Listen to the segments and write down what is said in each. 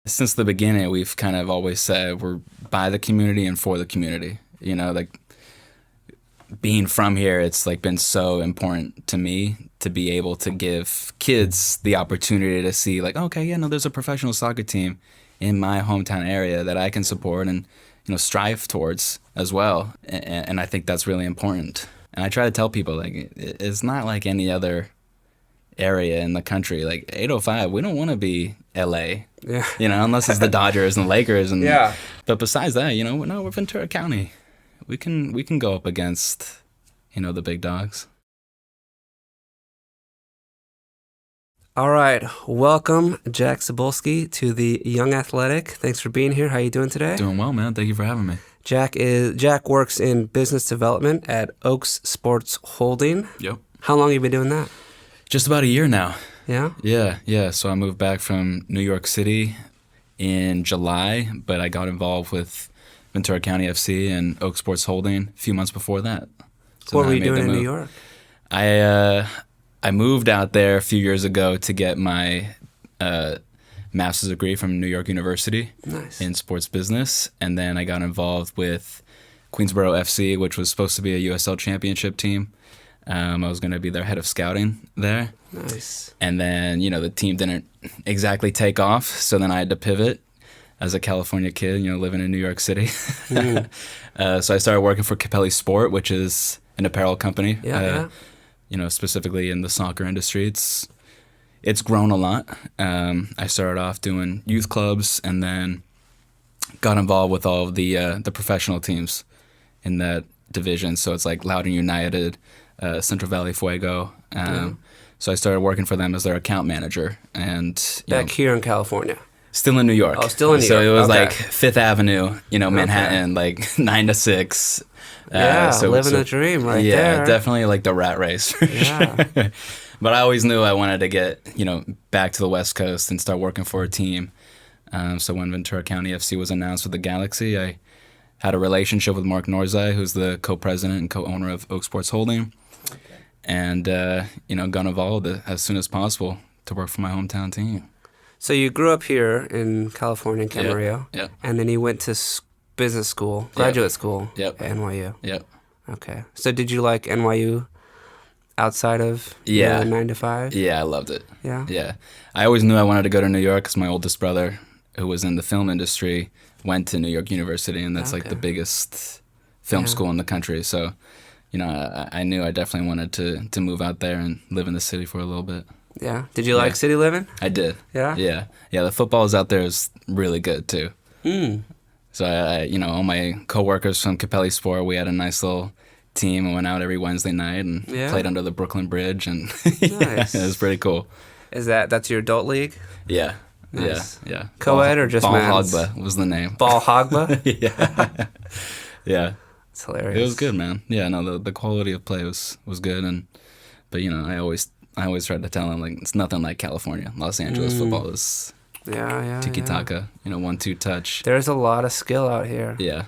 Since the beginning, we've kind of always said we're by the community and for the community. Like being from here, it's like been so important to me to be able to give kids the opportunity to see like, okay, yeah, no, there's a professional soccer team in my hometown area that I can support and, strive towards as well. And I think that's really important. And I try to tell people like, it's not like any other area in the country. Like 805, we don't want to be LA, unless it's the Dodgers and the Lakers. And Yeah. But besides that, no, we're Ventura County. We can go up against, the big dogs. All right. Welcome, Jack Cybulski, to the Young Athletic. Thanks for being here. How are you doing today? Doing well, man. Thank you for having me. Jack works in business development at Oaks Sports Holding. Yep. How long have you been doing that? Just about a year now. Yeah? Yeah. So I moved back from New York City in July, but I got involved with Ventura County FC and Oaks Sports Holding a few months before that. So what were you doing in New York? I moved out there a few years ago to get my master's degree from New York University in sports business, and then I got involved with Queensboro FC, which was supposed to be a USL championship team. I was going to be their head of scouting there. Nice. And then, the team didn't exactly take off, so then I had to pivot as a California kid, living in New York City. So I started working for Capelli Sport, which is an apparel company. Specifically in the soccer industry. It's grown a lot. I started off doing youth clubs and then got involved with all of the professional teams in that division. So it's like Loudoun United, Central Valley Fuego. So I started working for them as their account manager. And Back here in California? Still in New York. Oh, still in New York. So it was like Fifth Avenue, Manhattan, like 9 to 6. Living the dream there. Yeah, definitely like the rat race for sure. But I always knew I wanted to get, back to the West Coast and start working for a team. So when Ventura County FC was announced with the Galaxy, I had a relationship with Mark Norzai, who's the co-president and co-owner of Oak Sports Holding. Okay. And, got involved as soon as possible to work for my hometown team. So you grew up here in California, in Camarillo. Yep. And then you went to business school, graduate school at NYU. Yep. Okay. So did you like NYU outside of 9 to 5? Yeah, I loved it. Yeah? Yeah. I always knew I wanted to go to New York because my oldest brother, who was in the film industry, went to New York University, and that's like the biggest film school in the country. So, I knew I definitely wanted to move out there and live in the city for a little bit. Yeah. Did you like city living? I did. Yeah? Yeah. Yeah, the footballs out there is really good, too. So, all my coworkers from Capelli Sport, we had a nice little team and went out every Wednesday night and played under the Brooklyn Bridge, and Nice. It was pretty cool. That's your adult league? Yeah. Nice. Yeah. Co-ed or just Ball men's? Hogba was the name. Ball Hogba? Yeah. It's hilarious. It was good, man. Yeah, no, the quality of play was good, but I always tried to tell them like it's nothing like California. Los Angeles football is tiki-taka, 1-2 touch. There's a lot of skill out here. Yeah,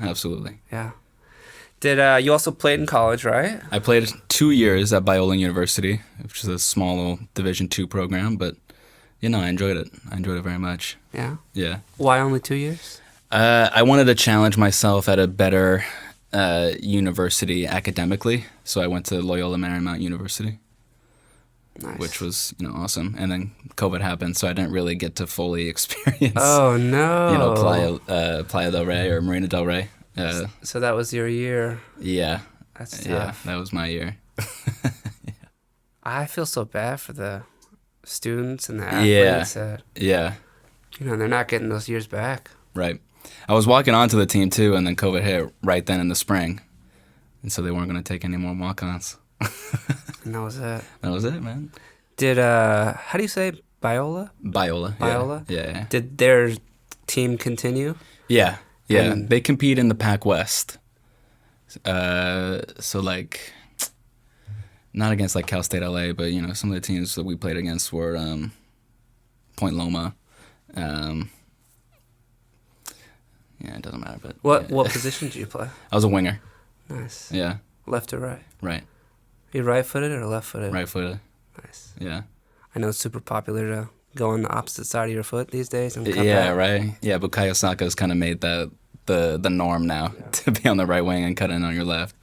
absolutely. Yeah. Did you also played in college, right? I played 2 years at Biola University, which is a small little Division II program, but I enjoyed it. I enjoyed it very much. Yeah. Yeah. Why only 2 years? I wanted to challenge myself at a better university academically, so I went to Loyola Marymount University. Nice. Which was, awesome. And then COVID happened, so I didn't really get to fully experience, oh, no. Playa del Rey or Marina del Rey. So that was your year. Yeah. That's tough. Yeah, that was my year. I feel so bad for the students and the athletes. Yeah. They're not getting those years back. Right. I was walking onto the team, too, and then COVID hit right then in the spring. And so they weren't going to take any more walk-ons. And that was it. That was it, man. Did, how do you say, Biola? Biola? Yeah. Did their team continue? Yeah. They compete in the Pac West. So, like, not against, like, Cal State LA, but, some of the teams that we played against were Point Loma. It doesn't matter. But What position did you play? I was a winger. Nice. Yeah. Left or right? Right. You right-footed or left-footed? Right-footed. Nice. Yeah. I know it's super popular to go on the opposite side of your foot these days and cut Yeah, back. right. Yeah, Bukayo Saka's kind of made that the norm now to be on the right wing and cut in on your left.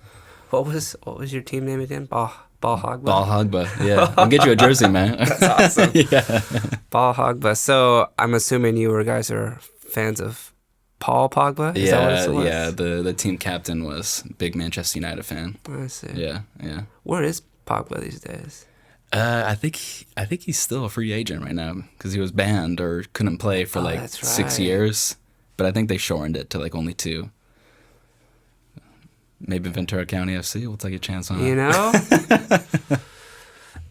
What was your team name again? Ball Hogba? Ball Hogba. Yeah, I'll get you a jersey, man. That's awesome. Yeah. Ball Hogba. So I'm assuming you guys are fans of Paul Pogba? Is that what it was? Yeah. The team captain was a big Manchester United fan. I see. Yeah, yeah. Where is Pogba these days? I think he's still a free agent right now because he was banned or couldn't play for like that's 6 right. years. But I think they shortened it to like only 2. Maybe Ventura County FC. We'll take a chance on You it. know?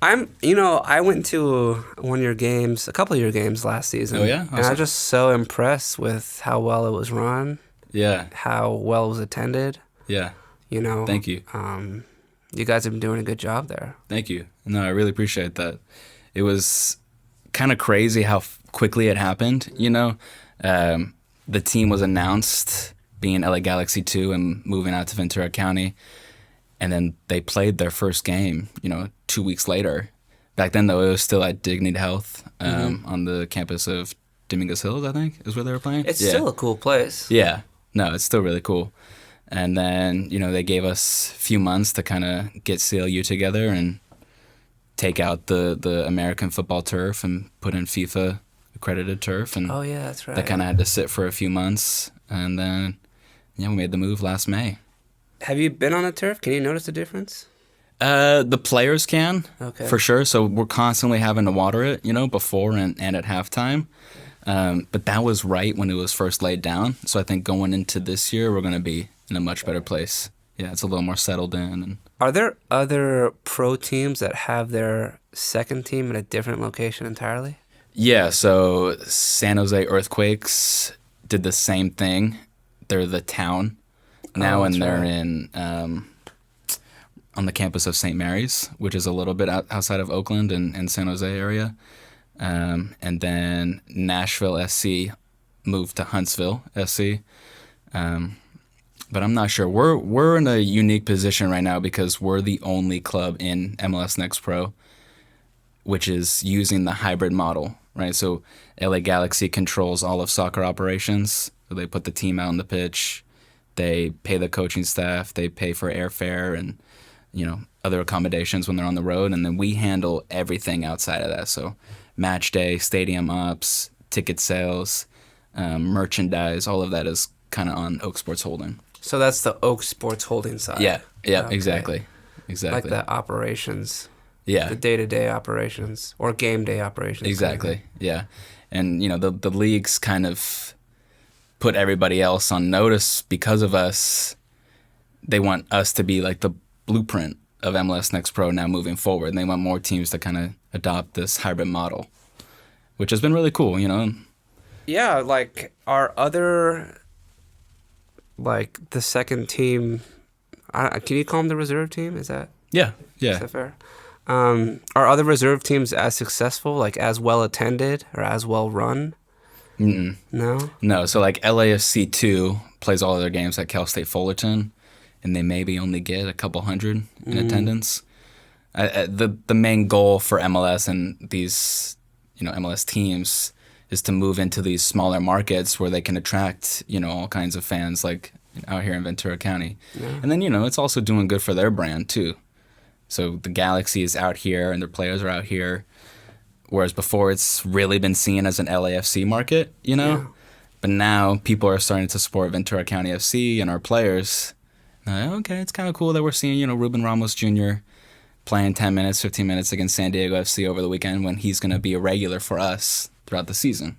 I went to one of your games, a couple of your games last season. Oh, yeah? And I was just so impressed with how well it was run, Yeah, how well it was attended. yeah. You know? Thank you. You guys have been doing a good job there. Thank you. No, I really appreciate that. It was kind of crazy how quickly it happened. The team was announced being LA Galaxy 2 and moving out to Ventura County. And then they played their first game, 2 weeks later. Back then, though, it was still at Dignity Health on the campus of Dominguez Hills, I think, is where they were playing. It's still a cool place. Yeah. No, it's still really cool. And then, they gave us a few months to kind of get CLU together and take out the American football turf and put in FIFA accredited turf. And Oh, yeah, that's right. that kind of had to sit for a few months. And then, we made the move last May. Have you been on a turf? Can you notice the difference? The players can, Okay. for sure. So we're constantly having to water it, before and at halftime. But that was right when it was first laid down. So I think going into this year, we're going to be in a much better place. Yeah, it's a little more settled in. And Are there other pro teams that have their second team in a different location entirely? yeah, so San Jose Earthquakes did the same thing. They're the town now, and that's they're right. in on the campus of St. Mary's, which is a little bit outside of Oakland and San Jose area. And then Nashville SC moved to Huntsville SC. But I'm not sure. We're in a unique position right now because we're the only club in MLS Next Pro which is using the hybrid model, right? So LA Galaxy controls all of soccer operations. So they put the team out on the pitch, they pay the coaching staff, they pay for airfare and other accommodations when they're on the road, and then we handle everything outside of that. So match day, stadium ops, ticket sales, merchandise, all of that is kind of on Oak Sports Holding. So that's the Oak Sports Holding side. Yeah, Okay. exactly. Like the operations, Yeah, the day-to-day operations or game day operations. exactly. Yeah, and the leagues kind of put everybody else on notice because of us. They want us to be like the blueprint of MLS Next Pro now moving forward, and they want more teams to kind of adopt this hybrid model, which has been really cool. Yeah, like are other, like the second team, can you call them the reserve team? Is that Yeah. is that fair? Are other reserve teams as successful, like as well attended or as well run? Mm-mm. No? No, so like LAFC 2 plays all of their games at Cal State Fullerton, and they maybe only get a couple hundred in attendance. The main goal for MLS and these MLS teams is to move into these smaller markets where they can attract all kinds of fans like out here in Ventura County. Yeah. And then it's also doing good for their brand too. So the Galaxy is out here and their players are out here, whereas before it's really been seen as an LAFC market, Yeah. But now people are starting to support Ventura County FC and our players. Okay, it's kind of cool that we're seeing, Ruben Ramos Jr. playing 10 minutes, 15 minutes against San Diego FC over the weekend when he's going to be a regular for us throughout the season,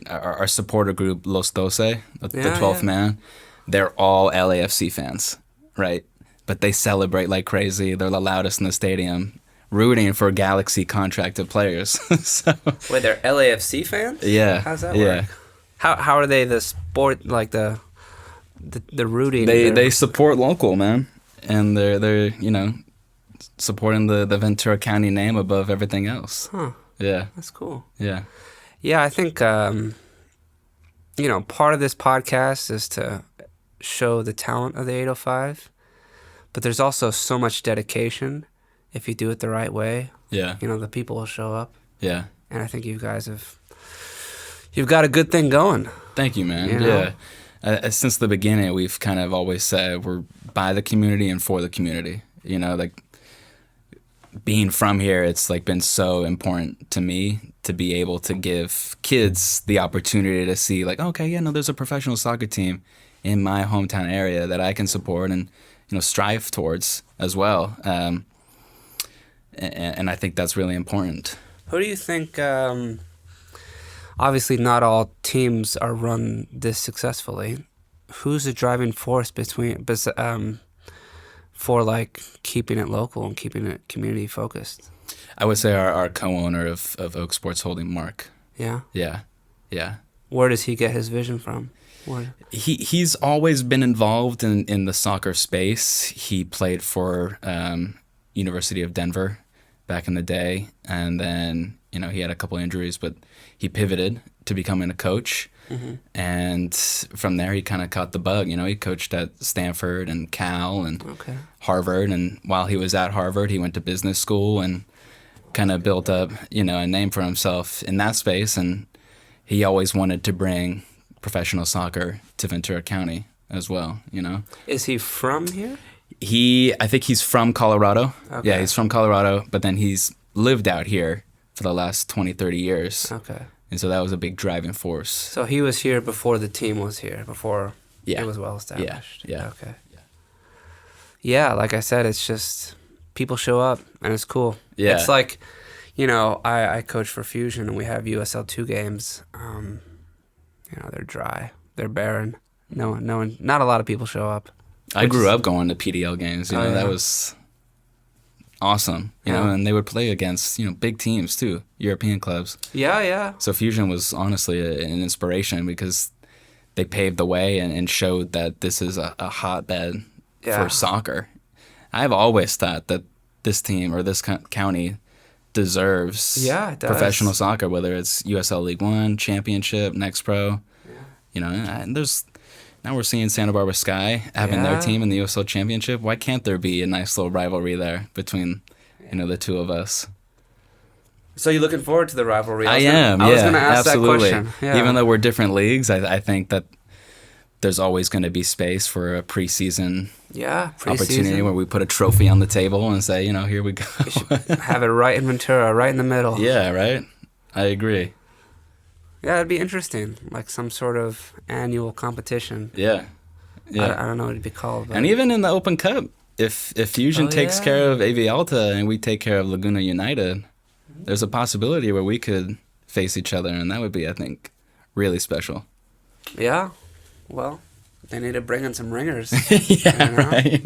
Our supporter group, Los Doce, the 12th man, they're all LAFC fans, right? But they celebrate like crazy. They're the loudest in the stadium, rooting for Galaxy contracted players. So, Wait, they're LAFC fans? yeah. How's that yeah. work? How are they the sport, like the rooting? They support local, man. And they're supporting the Ventura County name above everything else. Huh, Yeah. that's cool. Yeah. Yeah, I think, part of this podcast is to show the talent of the 805, but there's also so much dedication if you do it the right way, Yeah. the people will show up. Yeah. And I think you've got a good thing going. Thank you, man. You know? Yeah. Since the beginning, we've kind of always said we're by the community and for the community. Like being from here, it's like been so important to me to be able to give kids the opportunity to see like, okay, yeah, no, there's a professional soccer team in my hometown area that I can support and, strive towards as well. And I think that's really important. Who do you think, obviously not all teams are run this successfully. Who's the driving force for like keeping it local and keeping it community focused? I would say our co-owner of Oak Sports Holding, Mark. Yeah? Yeah. Yeah. Where does he get his vision from? He's always been involved in the soccer space. He played for University of Denver back in the day, and then he had a couple injuries, but he pivoted to becoming a coach. Mm-hmm. And from there he kind of caught the bug. He coached at Stanford and Cal and Harvard, and while he was at Harvard he went to business school and kind of built up a name for himself in that space. And he always wanted to bring professional soccer to Ventura County as well. Is he from here? I think he's from Colorado. Okay. Yeah, he's from Colorado, but then he's lived out here for the last 20, 30 years. Okay. And so that was a big driving force. So he was here before the team was here, before it was well established. Yeah. Okay. Yeah, like I said, it's just people show up and it's cool. Yeah. It's like, I coach for Fusion and we have USL2 games. They're dry. They're barren. No one, not a lot of people show up. I grew up going to PDL games. That was awesome. And they would play against big teams too, European clubs. Yeah. So Fusion was honestly an inspiration because they paved the way and showed that this is a hotbed for soccer. I've always thought that this team or this county deserves professional soccer, whether it's USL League One, Championship, Next Pro. And now we're seeing Santa Barbara Sky having their team in the USL Championship. Why can't there be a nice little rivalry there between, the two of us? So you're looking forward to the rivalry? I am. I was going to ask absolutely. that question. Yeah. Even though we're different leagues, I think that there's always going to be space for a preseason opportunity where we put a trophy on the table and say, here we go. We should have it right in Ventura, right in the middle. Yeah, right? I agree. Yeah, it'd be interesting, like some sort of annual competition. Yeah. I don't know what it'd be called. But... And even in the Open Cup, if Fusion takes care of AV Alta and we take care of Laguna United, there's a possibility where we could face each other, and that would be, I think, really special. Yeah. Well, they need to bring in some ringers. Right.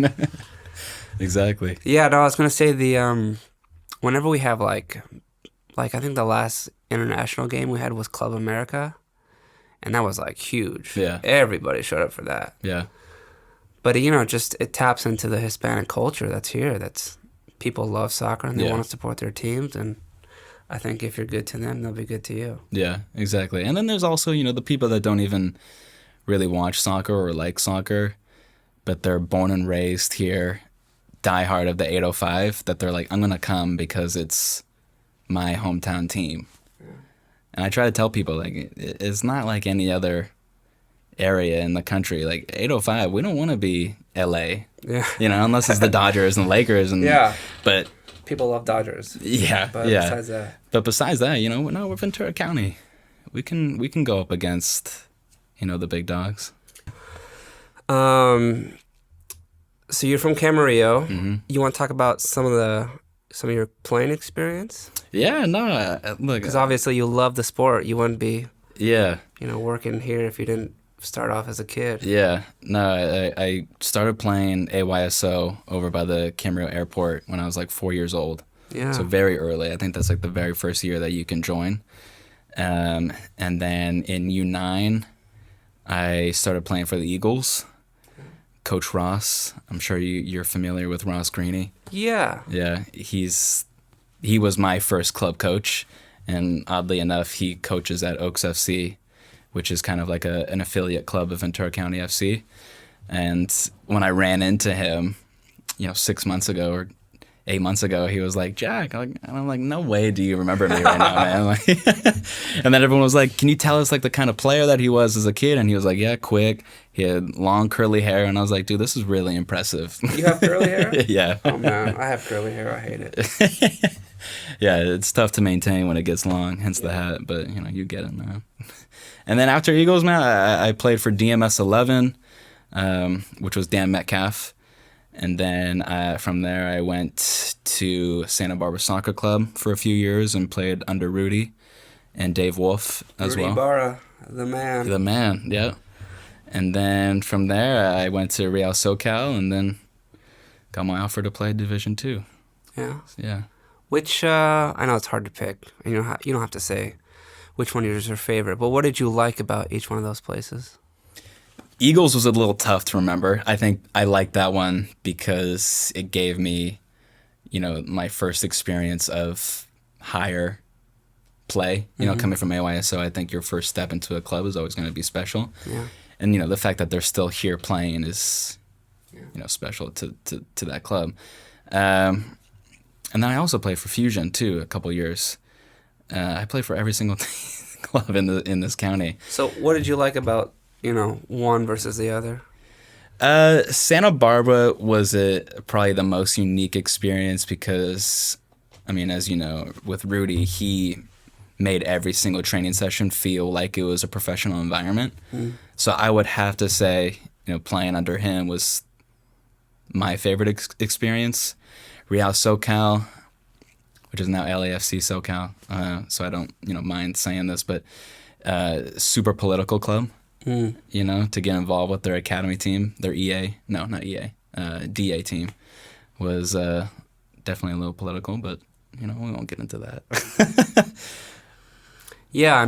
Exactly. Yeah, no, I was going to say whenever we have like I think the last international game we had was Club America, and that was like huge. Yeah. Everybody showed up for that. Yeah. But just it taps into the Hispanic culture that's here. That's people love soccer and they want to support their teams, and I think if you're good to them, they'll be good to you. Yeah, exactly. And then there's also, the people that don't even really watch soccer or like soccer, but they're born and raised here, diehard of the 805, that they're like, I'm going to come because it's my hometown team. Yeah. And I try to tell people, like, it's not like any other area in the country. Like, 805, we don't want to be LA. Yeah. Unless it's the Dodgers and Lakers. And but people love Dodgers. Yeah. But besides that, no, we're Ventura County. We can go up against the big dogs. So you're from Camarillo. Mm-hmm. You want to talk about some of your playing experience? Yeah, no, look. Because obviously you love the sport. You wouldn't be, working here if you didn't start off as a kid. Yeah, no, I started playing AYSO over by the Camarillo Airport when I was like 4 years old. Yeah. So very early. I think that's like the very first year that you can join. And then in U9, I started playing for the Eagles. Coach Ross, I'm sure you're familiar with Ross Greeny. Yeah. Yeah, he was my first club coach, and oddly enough, he coaches at Oaks FC, which is kind of like an affiliate club of Ventura County FC. And when I ran into him, 6 months ago or 8 months ago, he was like, Jack, and I'm like, no way do you remember me right now, man. Like, and then everyone was like, can you tell us like the kind of player that he was as a kid? And he was like, yeah, quick. He had long curly hair, and I was like, dude, this is really impressive. You have curly hair? Yeah. Oh man, I have curly hair. I hate it. Yeah, it's tough to maintain when it gets long, hence the hat, but you get it, man. And then after Eagles, man, I played for DMS 11, which was Dan Metcalf. And then from there, I went to Santa Barbara Soccer Club for a few years and played under Rudy and Dave Wolf as well. Rudy Barra, the man. The man, yeah. And then from there, I went to Real SoCal and then got my offer to play Division II. Yeah. Yeah. Which, I know it's hard to pick. You don't have to say which one is your favorite, but what did you like about each one of those places? Eagles was a little tough to remember. I think I liked that one because it gave me, my first experience of higher play. Coming from AYSO, I think your first step into a club is always going to be special. Yeah. And, the fact that they're still here playing is, special to that club. And then I also played for Fusion, too, a couple years. I played for every single club in this county. So what did you like about, one versus the other? Santa Barbara was probably the most unique experience because, as you know, with Rudy, he made every single training session feel like it was a professional environment. Mm. So I would have to say, playing under him was my favorite experience. Real SoCal, which is now LAFC SoCal, so I don't, mind saying this, but super political club, to get involved with their academy team, their DA team was definitely a little political, but, we won't get into that. Yeah,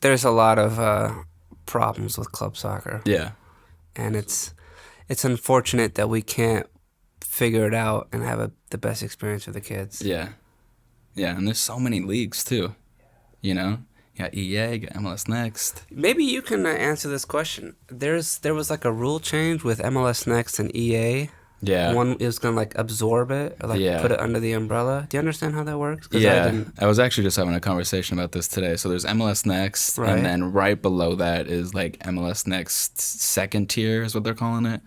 there's a lot of problems with club soccer. Yeah. And it's unfortunate that we can't figure it out and have the best experience for the kids. Yeah. Yeah, and there's so many leagues, too. You got EA, you got MLS Next. Maybe you can answer this question. There was like a rule change with MLS Next and EA. Yeah. One is going to absorb it or put it under the umbrella. Do you understand how that works? Yeah. I was actually just having a conversation about this today. So there's MLS Next, right. And then right below that is MLS Next second tier is what they're calling it.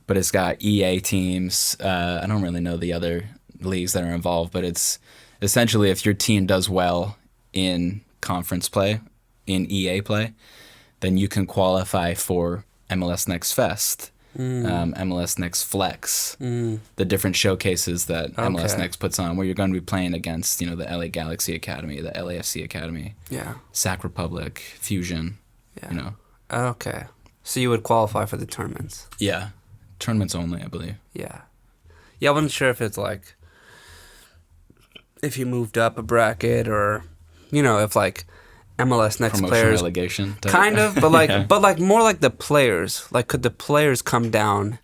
But it's got EA teams. I don't really know the other leagues that are involved, but it's essentially if your team does well in conference play, in EA play, then you can qualify for MLS Next Fest, MLS Next Flex, the different showcases that MLS Next puts on, where you're going to be playing against, the LA Galaxy Academy, the LAFC Academy, Sac Republic, Fusion, Okay. So you would qualify for the tournaments? Yeah. Tournaments only, I believe. Yeah. Yeah, I wasn't sure if it's if you moved up a bracket or, if MLS Next promotion players. Relegation. Kind of, but but more like the players. Could the players come down?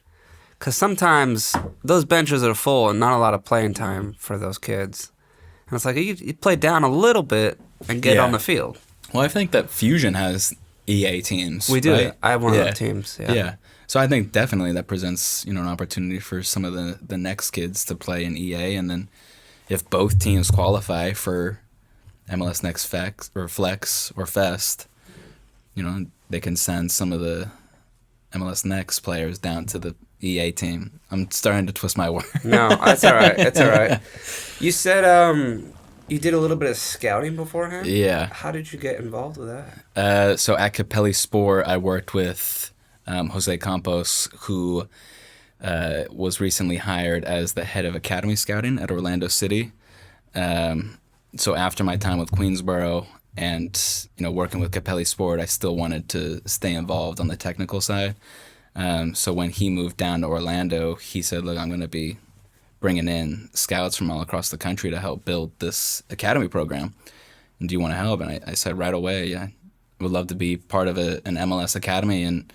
Because sometimes those benches are full and not a lot of playing time for those kids. And it's you play down a little bit and get on the field. Well, I think that Fusion has EA teams. We do. Right? I have one of the teams. Yeah. So I think definitely that presents, an opportunity for some of the next kids to play in EA. And then if both teams qualify for MLS Next Flex or Fest, they can send some of the MLS Next players down to the EA team. I'm starting to twist my words. No, that's all right. That's all right. You said you did a little bit of scouting beforehand? Yeah. How did you get involved with that? So at Capelli Sport, I worked with Jose Campos, who was recently hired as the head of academy scouting at Orlando City. So after my time with Queensboro and working with Capelli Sport, I still wanted to stay involved on the technical side. So when he moved down to Orlando, he said, "Look, I'm going to be bringing in scouts from all across the country to help build this academy program. And do you want to help?" And I said right away, "Yeah, I would love to be part of an MLS academy." And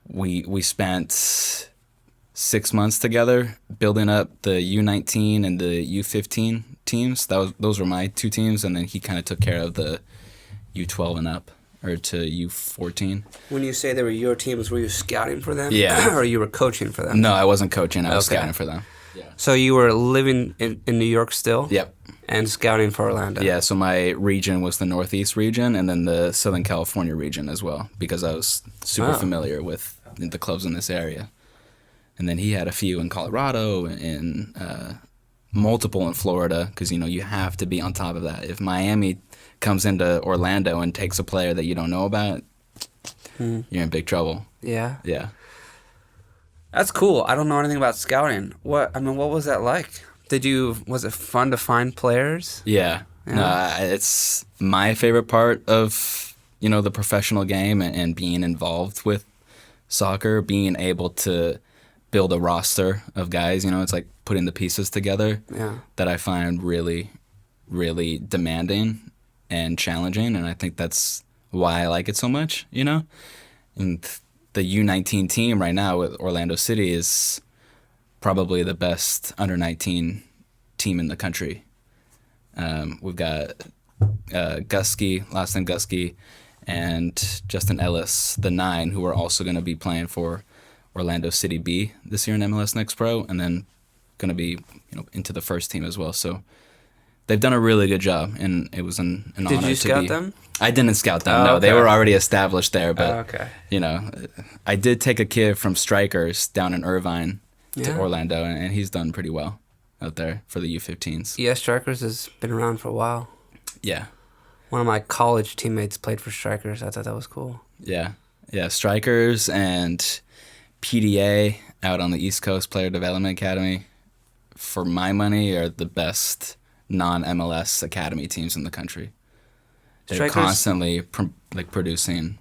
we spent 6 months together building up the U19 and the U15 teams. Those were my two teams, and then he kind of took care of the U12 and up, or to U14. When you say they were your teams, were you scouting for them? Yeah. Or you were coaching for them? No, I wasn't coaching. I was scouting for them. Yeah. So you were living in New York still? Yep. And scouting for Orlando? Yeah, so my region was the Northeast region and then the Southern California region as well, because I was super familiar with the clubs in this area. And then he had a few in Colorado and multiple in Florida, because, you have to be on top of that. If Miami comes into Orlando and takes a player that you don't know about, you're in big trouble. Yeah. Yeah. That's cool. I don't know anything about scouting. What was that like? Was it fun to find players? Yeah. No, it's my favorite part of, the professional game and being involved with soccer, being able to build a roster of guys. It's like putting the pieces together that I find really, really demanding and challenging. And I think that's why I like it so much, And the U19 team right now with Orlando City is probably the best under-19 team in the country. We've got Gusky, last name Gusky, and Justin Ellis, the 9, who are also going to be playing for Orlando City B this year in MLS Next Pro, and then going to be into the first team as well. So they've done a really good job, and it was an honor to be. Did you scout them? I didn't scout them. No, they were already established there. But I did take a kid from Strikers down in Irvine to Orlando, and he's done pretty well out there for the U15s. Yeah, Strikers has been around for a while. Yeah. One of my college teammates played for Strikers. I thought that was cool. Yeah. Yeah, Strikers and PDA out on the East Coast Player Development Academy, for my money, are the best non-MLS academy teams in the country. They're Strikers, constantly producing.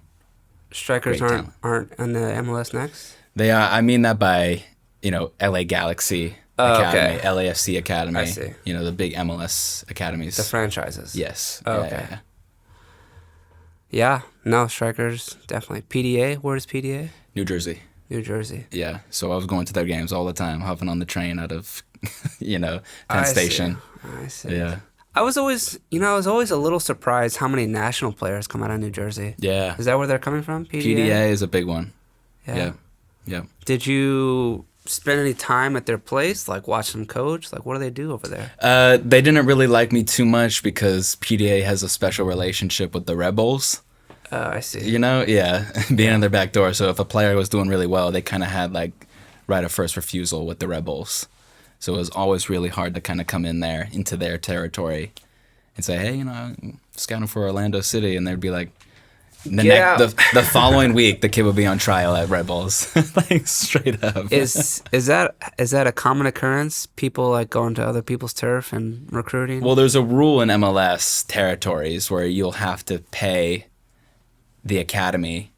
Strikers aren't on the MLS Next? They are. I mean that by, LA Galaxy Academy, LAFC Academy. I see. The big MLS academies. The franchises. Yes. Oh, okay. Yeah. No, Strikers, definitely. PDA, where is PDA? New Jersey. New Jersey. Yeah. So I was going to their games all the time, hopping on the train out of, Penn Station. I see. Yeah. I was always a little surprised how many national players come out of New Jersey. Yeah. Is that where they're coming from? PDA? PDA is a big one. Yeah. Did you spend any time at their place, like watch them coach? Like, what do they do over there? They didn't really like me too much because PDA has a special relationship with the Red Bulls. I see. Being in their back door. So if a player was doing really well, they kind of had like right of first refusal with the Red Bulls. So it was always really hard to kind of come in there into their territory and say, hey, I'm scouting for Orlando City. And they'd be like, the following week, the kid would be on trial at Red Bulls, like straight up. Is that a common occurrence? People like going to other people's turf and recruiting? Well, there's a rule in MLS territories where you'll have to pay the academy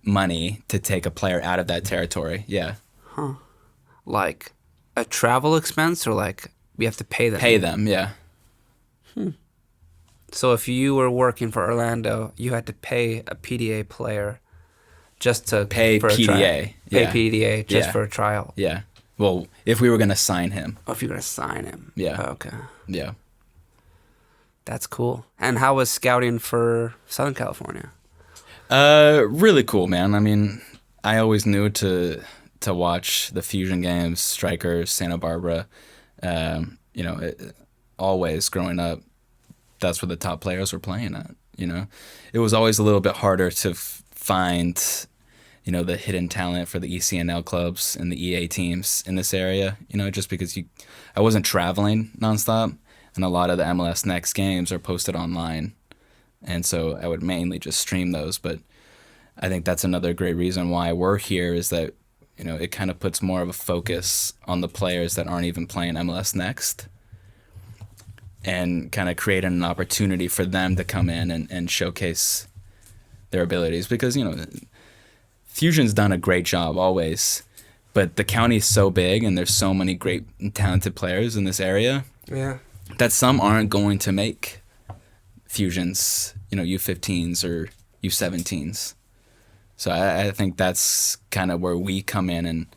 money to take a player out of that territory. Yeah. Huh. Like a travel expense, or like we have to pay them? Pay them, yeah. So if you were working for Orlando, you had to pay a PDA player just to pay PDA. Pay PDA just for a trial. Yeah. Well, if we were going to sign him. Oh, if you're going to sign him. Yeah. Oh, okay. Yeah. That's cool. And how was scouting for Southern California? Really cool, man. I mean, I always knew to watch the Fusion games, Strikers, Santa Barbara. Always growing up, that's where the top players were playing at. It was always a little bit harder to find, the hidden talent for the ECNL clubs and the EA teams in this area. Just because I wasn't traveling nonstop, and a lot of the MLS Next games are posted online, and so I would mainly just stream those. But I think that's another great reason why we're here, is that it kind of puts more of a focus on the players that aren't even playing MLS Next, and kind of creating an opportunity for them to come in and showcase their abilities. Because, Fusion's done a great job always, but the county is so big and there's so many great and talented players in this area that some aren't going to make Fusion's, U15s or U17s. So I think that's kind of where we come in, and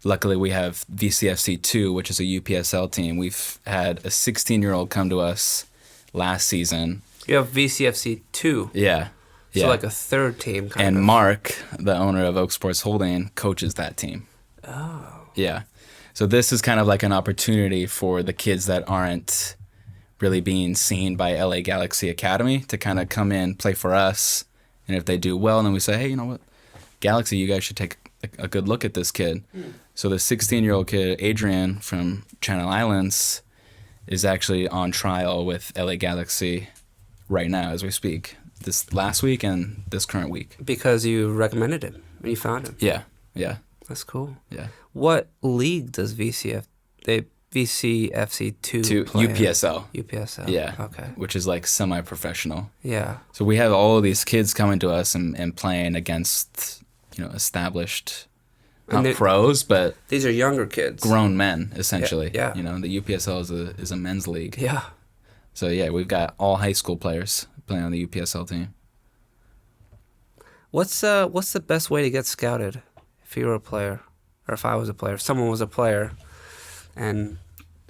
luckily we have VCFC 2, which is a UPSL team. We've had a 16-year-old come to us last season. You have VCFC 2? Yeah. So like a third team kind of. And Mark, the owner of Oak Sports Holding, coaches that team. Oh. Yeah. So this is kind of like an opportunity for the kids that aren't really being seen by LA Galaxy Academy to kind of come in, play for us. And if they do well, then we say, hey, you know what? Galaxy, you guys should take a good look at this kid. So the 16-year-old kid, Adrian from Channel Islands, is actually on trial with LA Galaxy right now as we speak. This last week and this current week. Because you recommended him and you found him. Yeah. That's cool. Yeah. What league does VCFC 2 play in? UPSL. UPSL. Yeah. Okay. Which is like semi-professional. Yeah. So we have all of these kids coming to us and playing against, established, not pros, but these are younger kids. Grown men, essentially. Yeah. The UPSL is a men's league. Yeah. So yeah, we've got all high school players playing on the UPSL team. What's the best way to get scouted if you were a player, or if I was a player, if someone was a player, and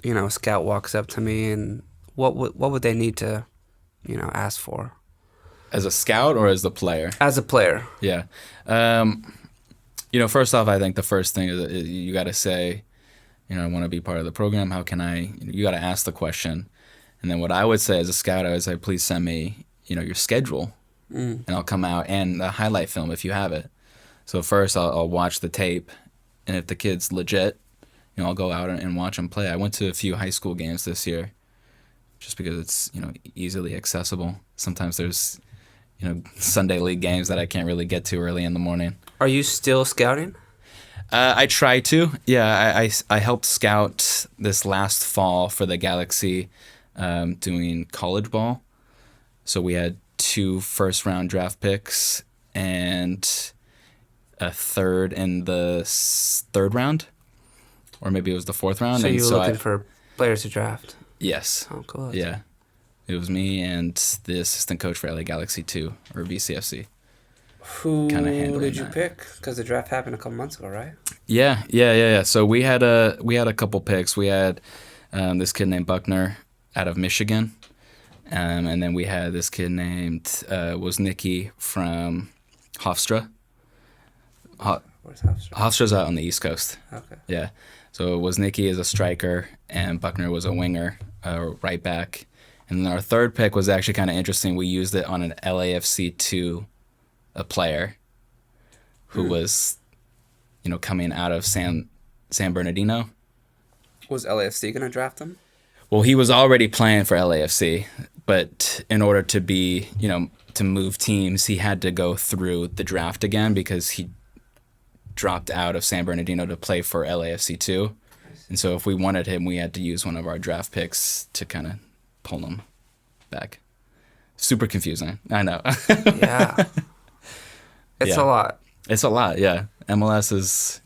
a scout walks up to me, and what would they need to, ask for? As a scout or as the player? As a player. Yeah. First off, I think the first thing is you got to say, I want to be part of the program. How can I? You got to ask the question. And then what I would say as a scout, I would say, please send me, your schedule, and I'll come out, and a highlight film if you have it. So first I'll watch the tape, and if the kid's legit, I'll go out and watch him play. I went to a few high school games this year just because it's, easily accessible. Sometimes there's, Sunday league games that I can't really get to early in the morning. Are you still scouting? I try to. Yeah, I helped scout this last fall for the Galaxy doing college ball. So we had 2 first-round draft picks and a third in the third round, or maybe it was the 4th round. So you were looking for players to draft? Yes. Oh, cool. Yeah. It was me and the assistant coach for LA Galaxy 2, or VCFC. Who did you pick? Because the draft happened a couple months ago, right? Yeah. So we had a couple picks. We had this kid named Buckner out of Michigan, and then we had this kid named Woznicki from Hofstra. Where's Hofstra? Hofstra's out on the East Coast. Okay. Yeah. So Woznicki is a striker, and Buckner was a winger, right back. And then our third pick was actually kind of interesting. We used it on an LAFC2, a player who was, coming out of San Bernardino. Was LAFC going to draft him? Well, he was already playing for LAFC, but in order to be, to move teams, he had to go through the draft again because he dropped out of San Bernardino to play for LAFC 2. And so if we wanted him, we had to use one of our draft picks to kind of pull him back. Super confusing. I know. Yeah. It's a lot. It's a lot, yeah. MLS is,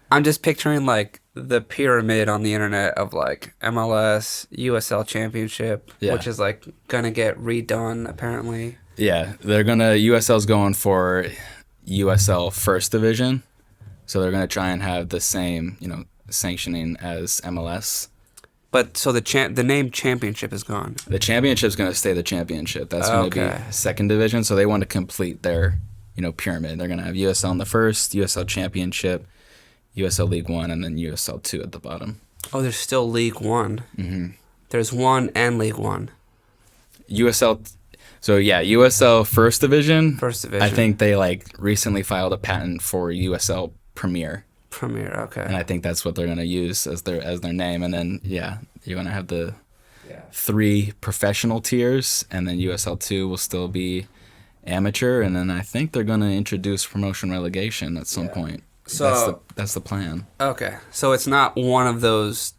I'm just picturing like the pyramid on the internet of like MLS, USL Championship, which is like gonna get redone apparently. Yeah, USL's going for USL First Division, so they're gonna try and have the same, sanctioning as MLS. But so the name Championship is gone. The Championship's gonna stay the Championship. That's gonna be Second Division. So they want to complete their, pyramid. They're gonna have USL in the first, USL Championship, USL League One, and then USL 2 at the bottom. Oh, there's still League One. Mm-hmm. There's 1 and League One. USL. So yeah, USL First Division. First Division. I think they recently filed a patent for USL Premier. Premier, okay. And I think that's what they're gonna use as their name. And then you're gonna have the 3 professional tiers, and then USL 2 will still be amateur, and then I think they're gonna introduce promotion relegation at some point. So that's the plan. Okay, so it's not one of those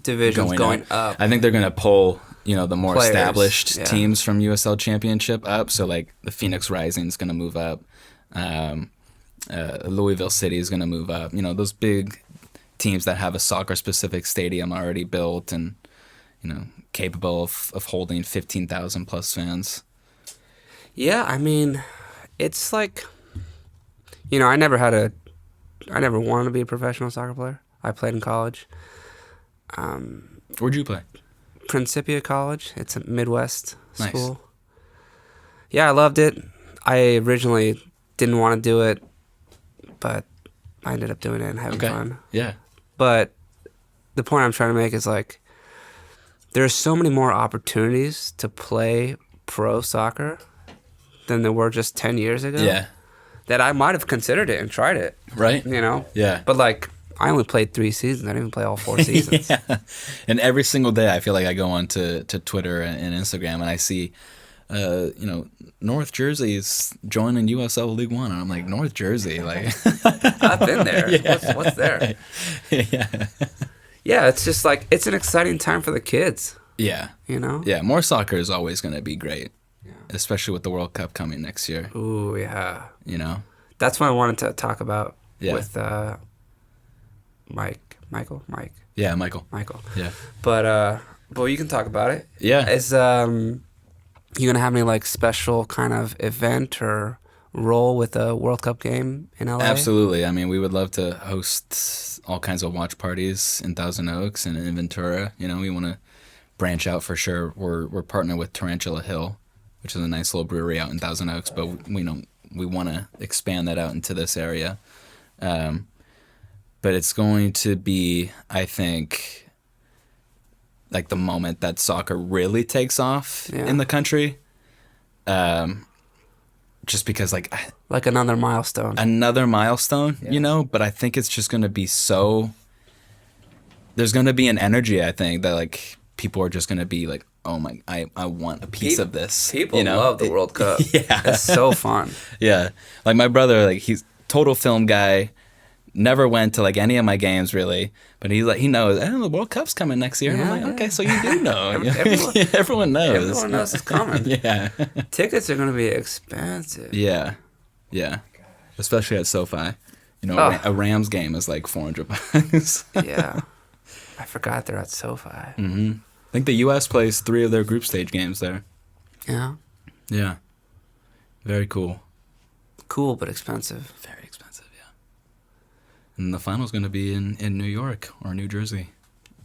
divisions going up. I think they're gonna pull the more players, established teams from USL Championship up. So like the Phoenix Rising is gonna move up. Louisville City is gonna move up. Those big teams that have a soccer specific stadium already built and capable of holding 15,000 plus fans. Yeah, I mean, it's like, I never wanted to be a professional soccer player. I played in college. Where'd you play? Principia College. It's a Midwest school. Nice. Yeah, I loved it. I originally didn't want to do it, but I ended up doing it and having fun. Yeah. But the point I'm trying to make is like, there's so many more opportunities to play pro soccer than there were just 10 years ago. Yeah. That I might have considered it and tried it. Right. You know? Yeah. But like, I only played 3 seasons. I didn't even play all 4 seasons. Yeah. And every single day I feel like I go on to Twitter and Instagram and I see, North Jersey's joining USL League One. And I'm like, North Jersey? Like, I've been there. Yeah. What's there? Yeah. Yeah, it's just like, it's an exciting time for the kids. Yeah. You know? Yeah. More soccer is always going to be great. Yeah. Especially with the World Cup coming next year. Ooh, yeah. You know? That's what I wanted to talk about with Michael. Yeah, Michael. Yeah. But you can talk about it. Yeah. Is you gonna have any like special kind of event or role with a World Cup game in LA? Absolutely. I mean, we would love to host all kinds of watch parties in Thousand Oaks and in Ventura. You know, we want to branch out for sure. We're partnered with Tarantula Hill, which is a nice little brewery out in Thousand Oaks, but we want to expand that out into this area. But it's going to be, I think, like the moment that soccer really takes off in the country. Just because, like another milestone. You know? But I think it's just going to be so... There's going to be an energy, I think, that, like, people are just going to be like, oh my, I want a piece of this. People love the World Cup. Yeah. It's so fun. Yeah. Like, my brother, like, he's total film guy. Never went to like any of my games really, but he knows. The World Cup's coming next year. And I'm like, okay, so you do know. Everyone knows. Everyone knows it's coming. Yeah. Tickets are going to be expensive. Yeah, yeah, especially at SoFi. You know, a Rams game is like $400. Yeah, I forgot they're at SoFi. Mm-hmm. I think the U.S. plays 3 of their group stage games there. Yeah. Yeah. Very cool. Cool, but expensive. Very expensive, yeah. And the final's going to be in New York or New Jersey.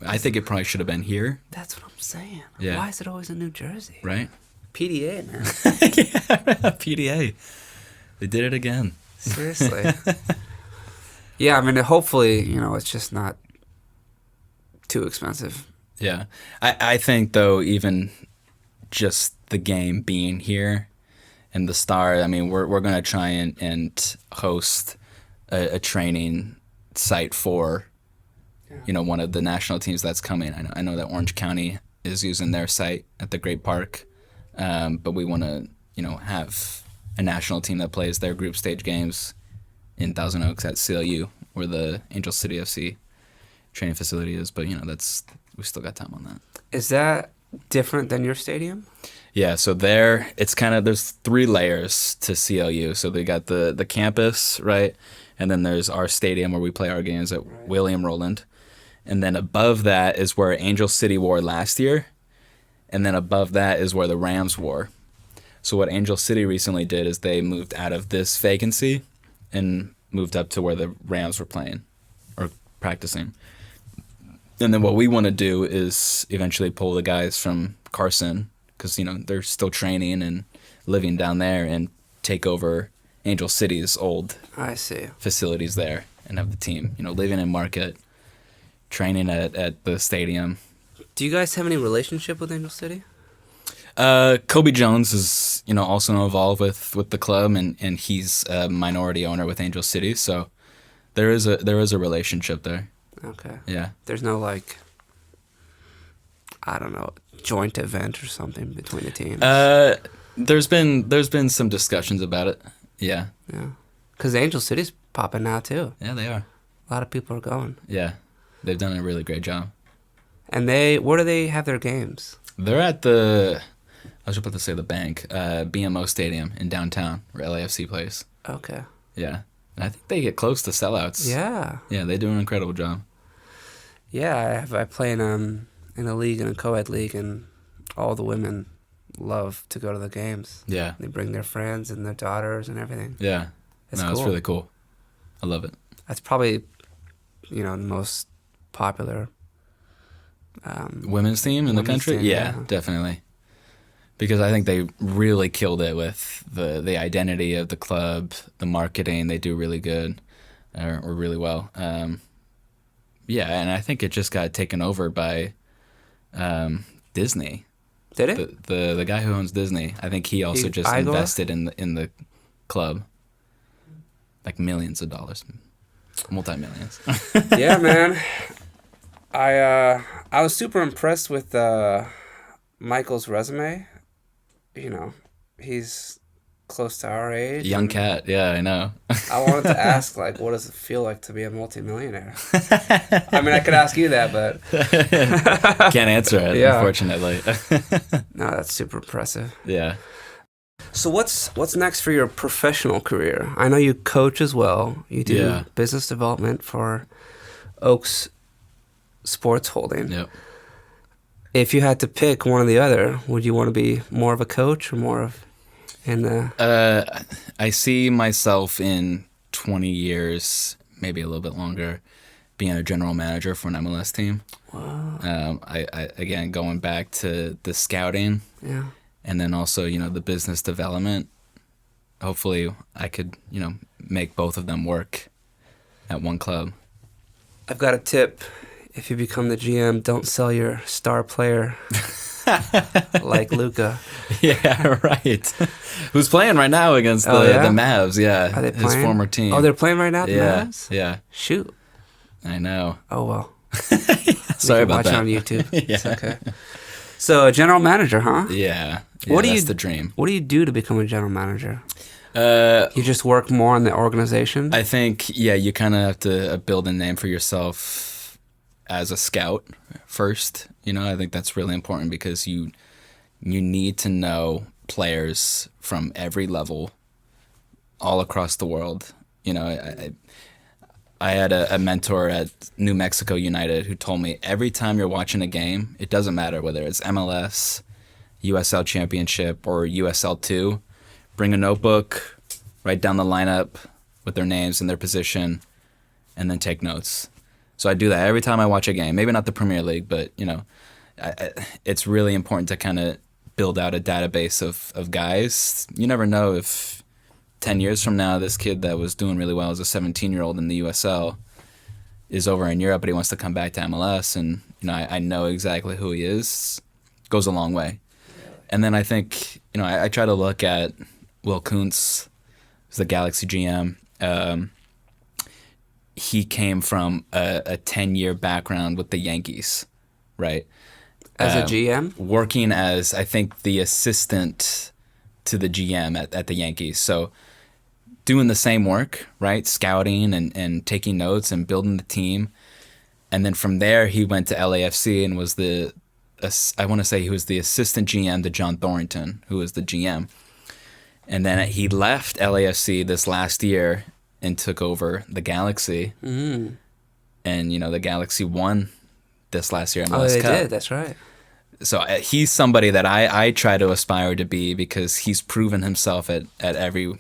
I think it probably should have been here. That's what I'm saying. Yeah. Why is it always in New Jersey? Right? PDA, man. Yeah, PDA. They did it again. Seriously. Yeah, I mean, hopefully, it's just not too expensive. Yeah. I think, though, even just the game being here and the Star, I mean, we're going to try and host a training site for, one of the national teams that's coming. I know that Orange County is using their site at the Great Park, but we want to, have a national team that plays their group stage games in Thousand Oaks at CLU, where the Angel City FC training facility is. But, we still got time on that. Is that different than your stadium? Yeah, so there, it's kind of, there's 3 layers to CLU. So they got the campus, right? And then there's our stadium where we play our games at William Rowland. And then above that is where Angel City wore last year. And then above that is where the Rams wore. So what Angel City recently did is they moved out of this vacancy and moved up to where the Rams were playing or practicing. And then what we want to do is eventually pull the guys from Carson, because, they're still training and living down there, and take over Angel City's old facilities there and have the team, living in Market, training at the stadium. Do you guys have any relationship with Angel City? Kobe Jones is, also involved with the club, and he's a minority owner with Angel City, so there is a relationship there. Okay. Yeah. There's no I don't know, joint event or something between the teams. There's been some discussions about it. Yeah. Yeah. Because Angel City's popping now too. Yeah, they are. A lot of people are going. Yeah. They've done a really great job. And where do they have their games? They're at I was about to say the bank, BMO Stadium in downtown, where LAFC plays. Okay. Yeah. And I think they get close to sellouts. Yeah. Yeah, they do an incredible job. Yeah, I play in a league, in a co-ed league, and all the women love to go to the games. Yeah. They bring their friends and their daughters and everything. Yeah. It's cool. It's really cool. I love it. That's probably, the most popular women's team in the country? Team, yeah, definitely. Because I think they really killed it with the identity of the club, the marketing. They do really good, or really well. Yeah, and I think it just got taken over by Disney. Did it? The guy who owns Disney, I think he also just Igor? invested in the club, like millions of dollars, multi-millions. Yeah, man. I was super impressed with Michael's resume. You know, he's close to our age. Young cat, yeah, I know. I wanted to ask, like, what does it feel like to be a multimillionaire? I mean, I could ask you that, but can't answer it, Yeah. unfortunately. No, that's super impressive. Yeah. So what's next for your professional career? I know you coach as well. You do Yeah. business development for Oaks Sports Holding. Yep. If you had to pick one or the other, would you want to be more of a coach or more of in the... I see myself in 20 years, maybe a little bit longer, being a general manager for an MLS team. Wow. I again, going back to the scouting, Yeah. and then also, the business development. Hopefully I could, make both of them work at one club. I've got a tip. If you become the GM, don't sell your star player like Luka. Yeah, right. Who's playing right now against the Mavs? Yeah, Are they his playing? former team. Oh, they're playing right now. The yeah, Mavs? yeah. Shoot. I know. Oh well. Sorry about watch that. it on YouTube. Yeah. It's okay. So a general manager, huh? Yeah. What do that's you- the dream. What do you do to become a general manager? You just work more on the organization? I think, you kind of have to build a name for yourself as a scout first. I think that's really important because you need to know players from every level all across the world. I had a mentor at New Mexico United who told me every time you're watching a game, it doesn't matter whether it's MLS, USL Championship, or USL 2, bring a notebook, write down the lineup with their names and their position, and then take notes. So I do that every time I watch a game. Maybe not the Premier League, but, it's really important to kind of build out a database of guys. You never know if 10 years from now, this kid that was doing really well as a 17-year-old in the USL is over in Europe, but he wants to come back to MLS, and I know exactly who he is. Goes a long way. And then I think, I try to look at Will Kuntz, who's the Galaxy GM. He came from a 10-year background with the Yankees, right? As a GM? Working as, I think, the assistant to the GM at the Yankees. So doing the same work, right? Scouting and taking notes and building the team. And then from there, he went to LAFC and was I want to say he was the assistant GM to John Thornton, who was the GM. And then he left LAFC this last year and took over the Galaxy. Mm. And, the Galaxy won this last year MLS they Cup. did. That's right. So he's somebody that I try to aspire to be because he's proven himself at every,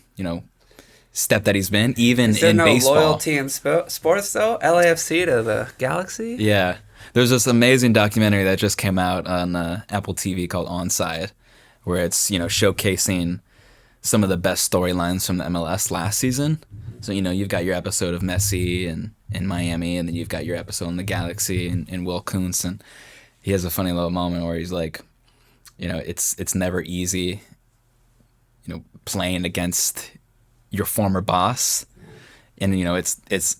step that he's been, even Is there in no baseball. loyalty in sports, though? LAFC to the Galaxy? Yeah. There's this amazing documentary that just came out on Apple TV called Onside, where it's, showcasing some of the best storylines from the MLS last season. So, you've got your episode of Messi in Miami, and then you've got your episode in the Galaxy and Will Kuntz, and he has a funny little moment where he's like, it's never easy, playing against your former boss. And, it's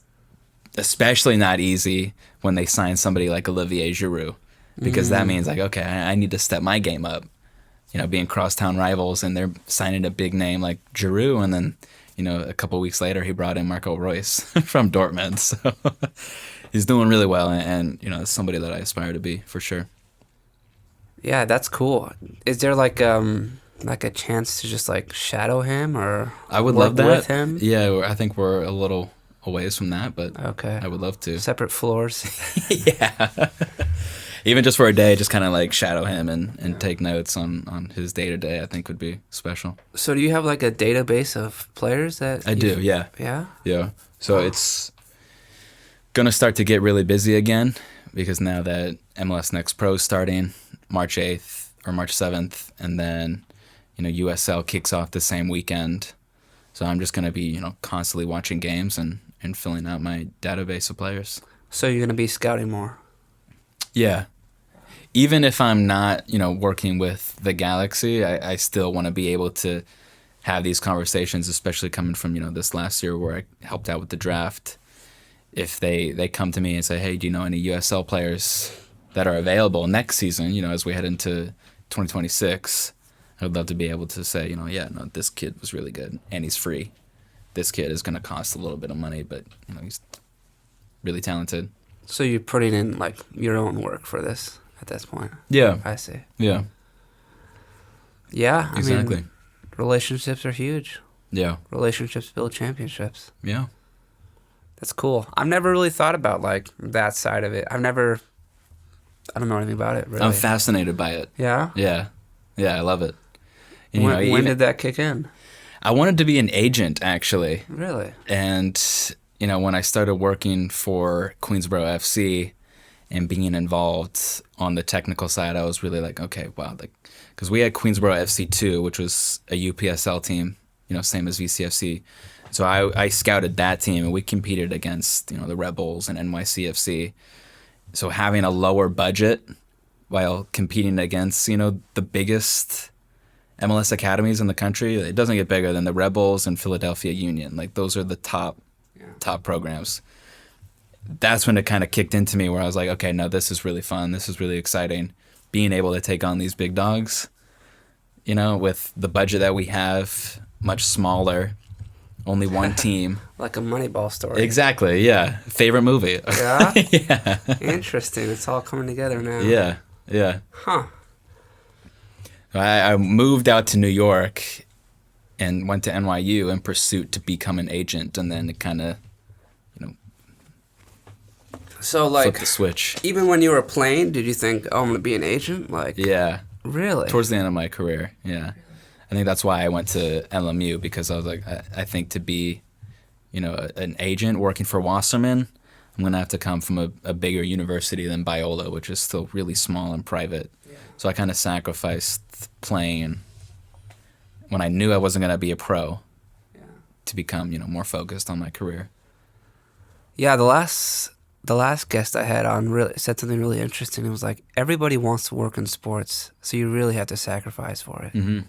especially not easy when they sign somebody like Olivier Giroud, because that means like, okay, I need to step my game up, being crosstown rivals, and they're signing a big name like Giroud. And then, a couple weeks later, he brought in Marco Reus from Dortmund. So he's doing really well, and it's somebody that I aspire to be for sure. Yeah, that's cool. Is there like a chance to just like shadow him or I would work love that. with him? Yeah, I think we're a little a ways from that, but Okay. I would love to. Separate floors. Yeah. Even just for a day, just kind of like shadow him and take notes on his day to day, I think would be special. So do you have like a database of players that I do, yeah. Yeah? Yeah. So it's going to start to get really busy again because now that MLS Next Pro is starting March 8th or March 7th, and then, USL kicks off the same weekend. So I'm just going to be, constantly watching games and filling out my database of players. So you're going to be scouting more. Yeah. Even if I'm not, working with the Galaxy, I still want to be able to have these conversations, especially coming from, this last year where I helped out with the draft. If they come to me and say, hey, do you know any USL players that are available next season, as we head into 2026, I would love to be able to say, yeah, no, this kid was really good and he's free. This kid is going to cost a little bit of money, but, he's really talented. So you're putting in, like, your own work for this at this point. Yeah. I see. Yeah. Yeah, exactly. I mean, relationships are huge. Yeah. Relationships build championships. Yeah. That's cool. I've never really thought about, like, that side of it. I don't know anything about it, really. I'm fascinated by it. Yeah? Yeah. Yeah, I love it. And, when did that kick in? I wanted to be an agent, actually. Really? And, when I started working for Queensboro FC and being involved on the technical side, I was really like, okay, wow. Because we had Queensboro FC 2, which was a UPSL team, same as VCFC. So I scouted that team, and we competed against, the Rebels and NYCFC. So having a lower budget while competing against, the biggest MLS academies in the country, it doesn't get bigger than the Rebels and Philadelphia Union. Like, those are the top programs. That's when it kind of kicked into me where I was like, okay, no, this is really fun. This is really exciting. Being able to take on these big dogs, with the budget that we have, much smaller, only one team. Like a Moneyball story. Exactly, yeah. Favorite movie. Yeah? Yeah. Interesting. It's all coming together now. Yeah, yeah. Huh. I moved out to New York and went to NYU in pursuit to become an agent, and then it kind of, so, like, flipped the switch. Even when you were playing, did you think, oh, I'm going to be an agent? Like, yeah. Really? Towards the end of my career, yeah. I think that's why I went to LMU, because I was like, I think to be, an agent working for Wasserman, I'm going to have to come from a bigger university than Biola, which is still really small and private. Yeah. So I kind of sacrificed playing when I knew I wasn't going to be a pro to become, more focused on my career. Yeah, the last guest I had on really said something really interesting. It was like, everybody wants to work in sports, so you really have to sacrifice for it. Mm-hmm. And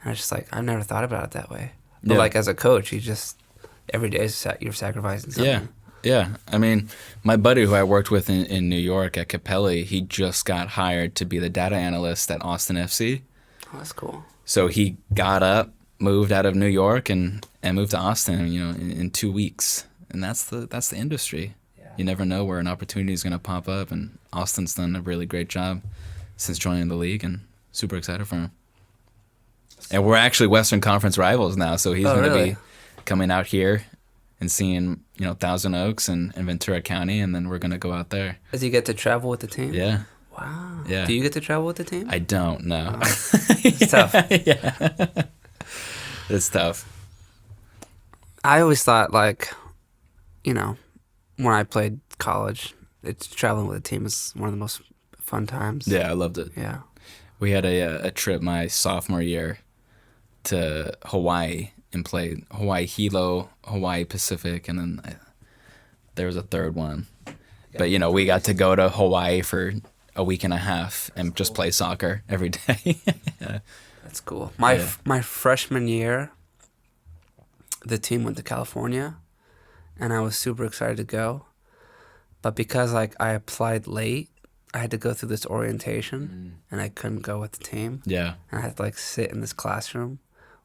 I was just like, I've never thought about it that way. But like, as a coach, you just, every day you're sacrificing something. Yeah, yeah. I mean, my buddy who I worked with in New York at Capelli, he just got hired to be the data analyst at Austin FC. Oh, that's cool. So he got up, moved out of New York, and moved to Austin, in 2 weeks. And that's the industry. Yeah. You never know where an opportunity is going to pop up, and Austin's done a really great job since joining the league, and super excited for him. And we're actually Western Conference rivals now, so he's going to be coming out here and seeing, Thousand Oaks and Ventura County, and then we're going to go out there. Does he get to travel with the team? Yeah. Wow. Yeah. Do you get to travel with the team? I don't know. It's tough. Yeah. It's tough. I always thought, like, when I played college, traveling with a team is one of the most fun times. Yeah, I loved it. Yeah. We had a trip my sophomore year to Hawaii and played Hawaii Hilo, Hawaii Pacific, and then there was a third one. Yeah. But, we got to go to Hawaii for a week and a half and just play soccer every day. Yeah. That's cool. My freshman year, the team went to California, and I was super excited to go. But because, like, I applied late, I had to go through this orientation, and I couldn't go with the team. Yeah. And I had to, like, sit in this classroom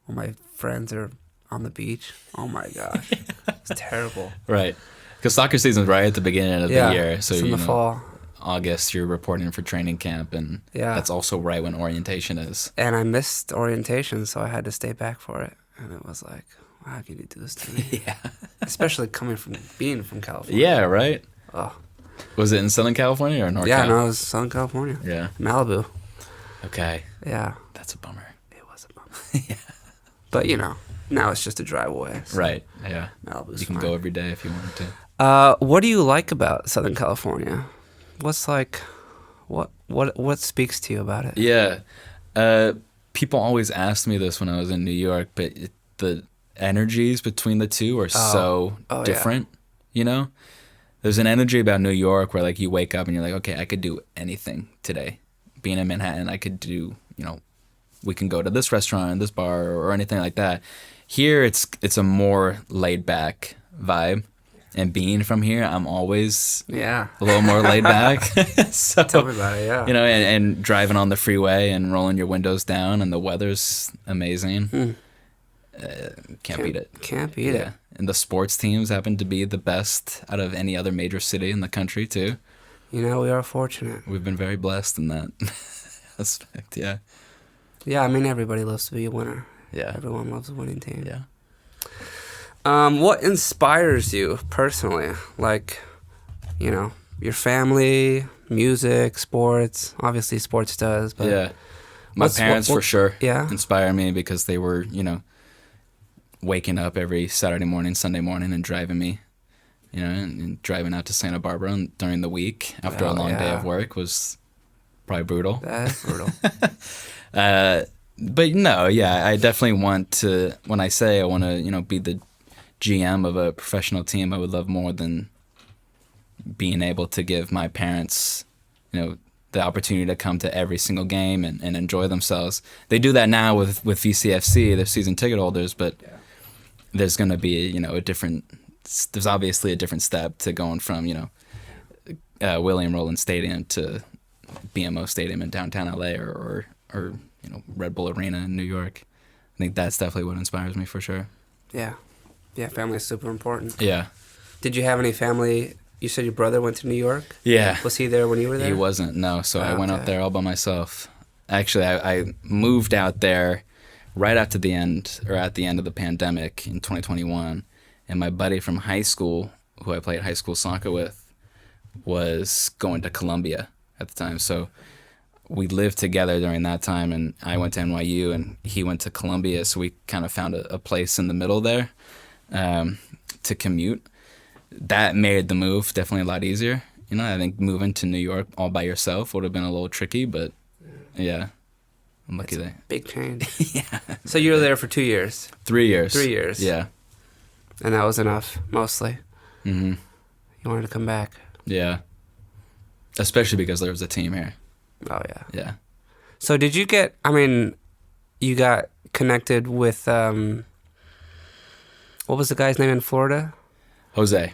while my friends are on the beach. Oh, my gosh. It's terrible. Right. Because soccer season's right at the beginning of the year. So, it's in the fall. August, you're reporting for training camp, and that's also right when orientation is. And I missed orientation, so I had to stay back for it. And it was like, how can you do this to me? Yeah. Especially being from California. Yeah, right? Oh. Was it in Southern California or NorCal? Yeah, no, it was Southern California. Yeah. Malibu. Okay. Yeah. That's a bummer. It was a bummer. Yeah. But, now it's just a drive away. So right, yeah. Malibu's You can go every day if you wanted to. What do you like about Southern California? What's like, what speaks to you about it? Yeah. People always asked me this when I was in New York, but the energies between the two are so different, There's an energy about New York where like you wake up and you're like, okay, I could do anything today. Being in Manhattan, I could do, we can go to this restaurant, this bar, or anything like that. Here, it's a more laid back vibe. And being from here, I'm always a little more laid back. So, tell me about it, yeah. And driving on the freeway and rolling your windows down, and the weather's amazing. Can't beat it. Can't beat it. And the sports teams happen to be the best out of any other major city in the country, too. We are fortunate. We've been very blessed in that aspect, yeah. Yeah, I mean, everybody loves to be a winner. Yeah. Everyone loves a winning team. Yeah. What inspires you personally? Like, your family, music, sports. Obviously, sports does, but... Yeah. My parents, for sure, yeah? inspire me because they were, waking up every Saturday morning, Sunday morning, and driving me, and driving out to Santa Barbara during the week after a long day of work was probably brutal. That's brutal. But no, I definitely want to, when I say I want to, be the GM of a professional team, I would love more than being able to give my parents, the opportunity to come to every single game and enjoy themselves. They do that now with VCFC, they're season ticket holders, but there's going to be, there's obviously a different step to going from, William Roland Stadium to BMO Stadium in downtown LA or Red Bull Arena in New York. I think that's definitely what inspires me for sure. Yeah. Yeah, family is super important. Yeah. Did you have any family? You said your brother went to New York? Yeah. Was he there when you were there? He wasn't, no. So I went out there all by myself. Actually, I moved out there right after the end of the pandemic in 2021. And my buddy from high school, who I played high school soccer with, was going to Columbia at the time. So we lived together during that time, and I went to NYU and he went to Columbia. So we kind of found a place in the middle there to commute. That made the move definitely a lot easier. I think moving to New York all by yourself would have been a little tricky, but yeah, I'm lucky there. Big change. Yeah. So you were there for 2 years? 3 years. 3 years. Yeah. And that was enough, mostly? Mm-hmm. You wanted to come back? Yeah. Especially because there was a team here. Oh, yeah. Yeah. So did you you got connected with, what was the guy's name in Florida? Jose.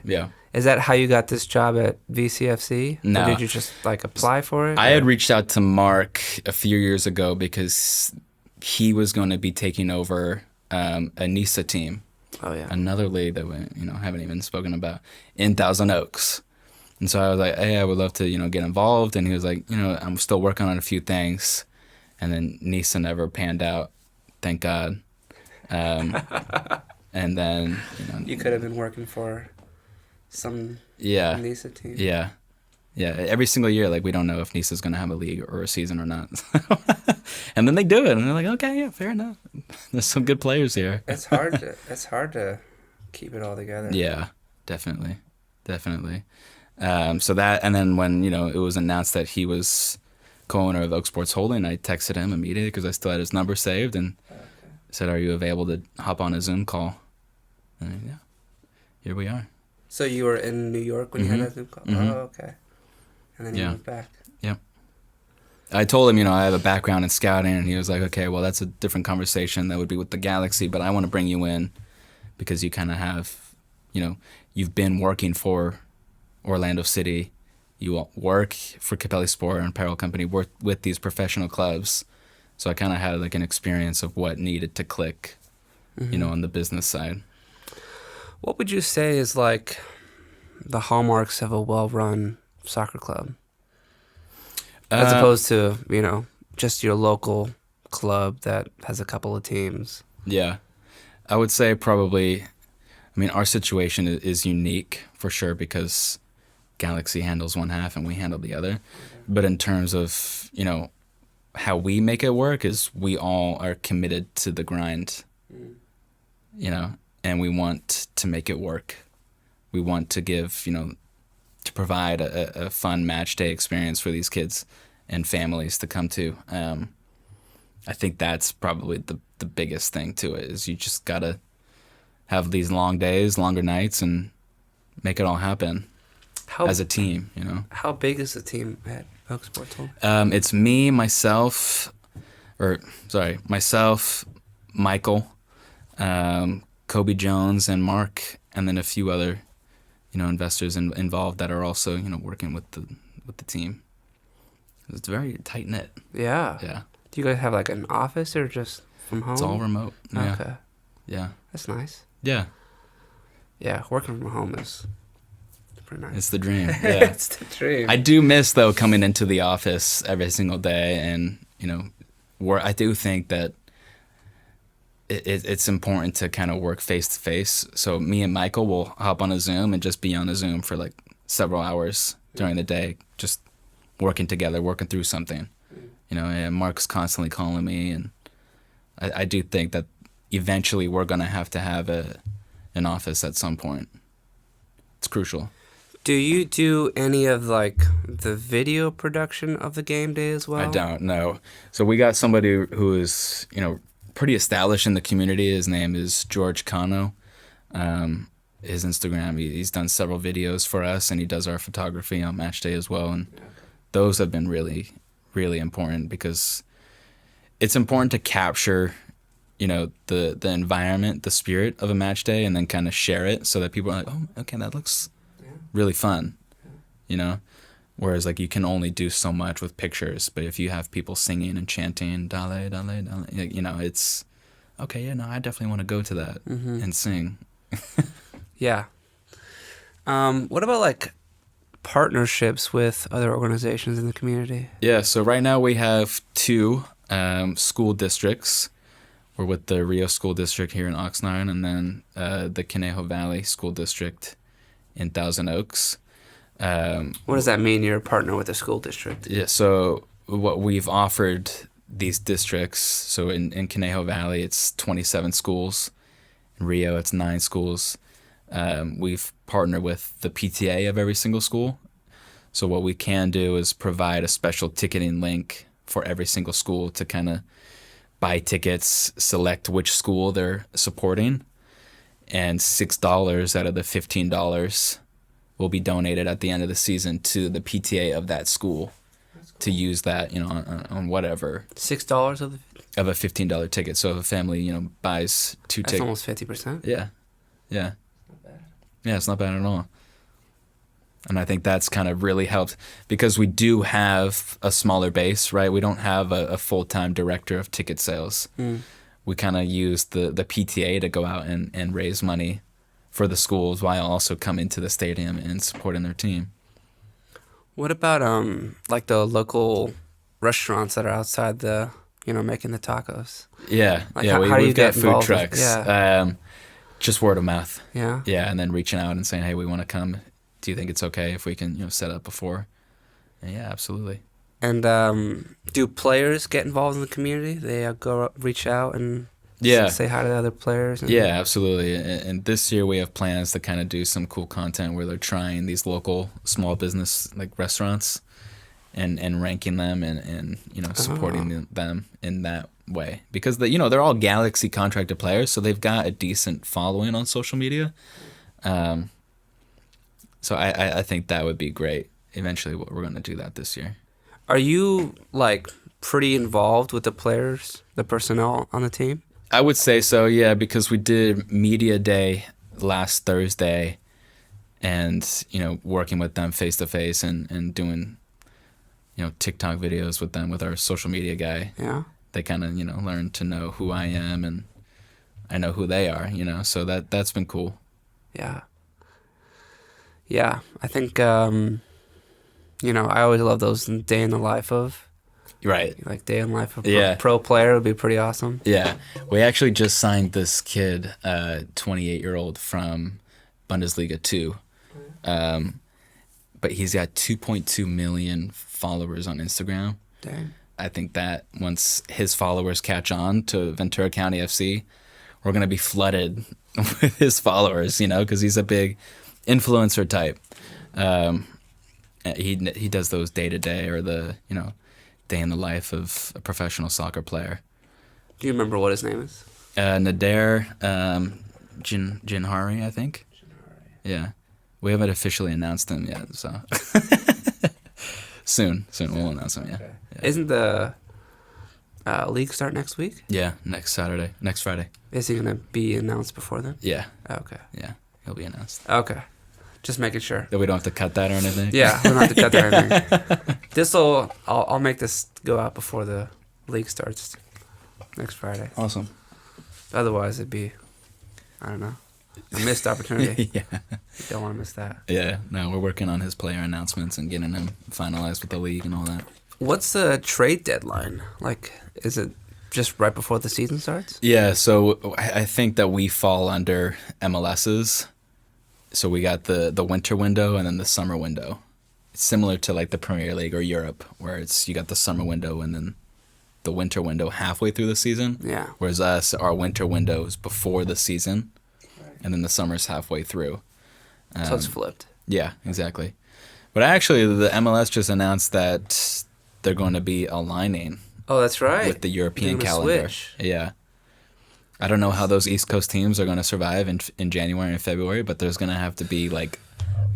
Yeah. Is that how you got this job at VCFC? No. Or did you just apply for it? I had reached out to Mark a few years ago because he was going to be taking over a NISA team. Oh, yeah. Another league that we haven't even spoken about in Thousand Oaks. And so I was like, hey, I would love to get involved. And he was like, I'm still working on a few things. And then NISA never panned out, thank God. And then you could have been working for some NISA team. Yeah. Every single year, we don't know if NISA's going to have a league or a season or not. And then they do it, and they're like, okay, yeah, fair enough. There's some good players here. It's hard to keep it all together. Yeah, definitely. So that, and then when it was announced that he was co-owner of Oak Sports Holding, I texted him immediately because I still had his number saved and said, "Are you available to hop on a Zoom call?" And yeah, here we are. So you were in New York when you had that Zoom call? Mm-hmm. Oh, okay. And then you moved back. Yep. I told him, I have a background in scouting, and he was like, okay, well, that's a different conversation. That would be with the Galaxy, but I want to bring you in because you kind of have, you've been working for Orlando City. You work for Capelli Sport and Apparel Company, work with these professional clubs. So I kind of had an experience of what needed to click, on the business side. What would you say is the hallmarks of a well-run soccer club? As opposed to, just your local club that has a couple of teams. Yeah. I would say probably, our situation is unique for sure because Galaxy handles one half and we handle the other. But in terms of, how we make it work is we all are committed to the grind, and we want to make it work. We want to give, to provide a fun match day experience for these kids and families to come to. I think that's probably the biggest thing to it is you just got to have these long days, longer nights, and make it all happen as a team, you know. How big is the team at Oak Sports Hall? It's me, myself, Michael, Kobe Jones, and Mark, and then a few other, you know, investors involved that are also, you know, working with the team. It's very tight knit. Yeah. Yeah. Do you guys have like an office or just from home? It's all remote. Yeah. Okay. Yeah. That's nice. Yeah. Yeah, working from home is pretty nice. It's the dream. Yeah. It's the dream. I do miss though coming into the office every single day, and you know, where I do think that it's important to kind of work face to face. So me and Michael will hop on a Zoom and just be on a Zoom for like several hours during the day, just working together, working through something. You know, and Mark's constantly calling me, and I do think that eventually we're gonna have to have an office at some point. It's crucial. Do you do any of like the video production of the game day as well? I don't know. So we got somebody who is, you know, pretty established in the community. His name is George Cano. His Instagram, he's done several videos for us, and he does our photography on match day as well. And those have been really, really important, because it's important to capture, you know, the environment, the spirit of a match day, and then kind of share it so that people are like, oh, okay, that looks really fun, you know? Whereas, like, you can only do so much with pictures, but if you have people singing and chanting, dale, dale, dale, you know, it's, okay, yeah, no, I definitely want to go to that and sing. Yeah. What about, like, partnerships with other organizations in the community? Yeah, so right now we have 2 school districts. We're with the Rio School District here in Oxnard, and then the Conejo Valley School District in Thousand Oaks. What does that mean, you're a partner with a school district? Yeah, so what we've offered these districts, so in Conejo Valley, it's 27 schools. In Rio, it's 9 schools. We've partnered with the PTA of every single school. So what we can do is provide a special ticketing link for every single school to kind of buy tickets, select which school they're supporting, and $6 out of the $15 will be donated at the end of the season to the PTA of that school to use that, you know, on whatever. $6 of a $15 ticket. So if a family, you know, buys 2 tickets. That's almost 50%. Yeah. Yeah. Not bad. Yeah, it's not bad at all. And I think that's kind of really helped, because we do have a smaller base, right? We don't have a full-time director of ticket sales. We kind of use the PTA to go out and raise money for the schools while also coming to the stadium and supporting their team. What about like the local restaurants that are outside the, you know, making the tacos? Yeah, like yeah, how do you we've got get food trucks. Yeah. Just word of mouth. Yeah. Yeah, and then reaching out and saying, hey, we want to come. Do you think it's okay if we can, you know, set up before? And yeah, absolutely. And do players get involved in the community? They reach out and say hi to the other players? Yeah, absolutely. And this year we have plans to kind of do some cool content where they're trying these local small business like restaurants and ranking them and you know, supporting them in that way. Because they're all Galaxy contracted players, so they've got a decent following on social media. So I think that would be great. Eventually we're going to do that this year. Are you like pretty involved with the players, the personnel on the team? I would say so, yeah, because we did media day last Thursday, and you know, working with them face to face and doing, you know, TikTok videos with them with our social media guy. Yeah. They kind of, you know, learn to know who I am and I know who they are, you know. So that's been cool. Yeah. Yeah, I think you know, I always love those day in the life of. Right. Like day in life of a pro player would be pretty awesome. Yeah. We actually just signed this kid, 28-year-old from Bundesliga 2. But he's got 2.2 million followers on Instagram. Dang. I think that once his followers catch on to Ventura County FC, we're going to be flooded with his followers, you know, because he's a big influencer type. He does those day-to-day or the, you know, day in the life of a professional soccer player. Do you remember what his name is? Nader Jinhari, I think. Jinhari. Yeah. We haven't officially announced them yet, so soon we'll announce them. Yeah. Okay. Isn't the league start next week? Yeah, next Friday. Is he gonna be announced before then? Yeah. Okay. Yeah, he'll be announced. Okay. Just making sure. That we don't have to cut that or anything. Yeah, we don't have to cut that or anything. I'll make this go out before the league starts next Friday. Awesome. Otherwise, it'd be, I don't know, a missed opportunity. Yeah. You don't want to miss that. Yeah. No, we're working on his player announcements and getting him finalized with the league and all that. What's the trade deadline? Like, is it just right before the season starts? Yeah, so I think that we fall under MLS's. So we got the winter window and then the summer window. It's similar to like the Premier League or Europe, where you got the summer window and then the winter window halfway through the season. Yeah. Whereas our winter window is before the season, and then the summer's halfway through. So it's flipped. Yeah, exactly. But actually, the MLS just announced that they're going to be aligning. Oh, that's right. With the European calendar. Switch. Yeah. I don't know how those East Coast teams are going to survive in January and February, but there's going to have to be like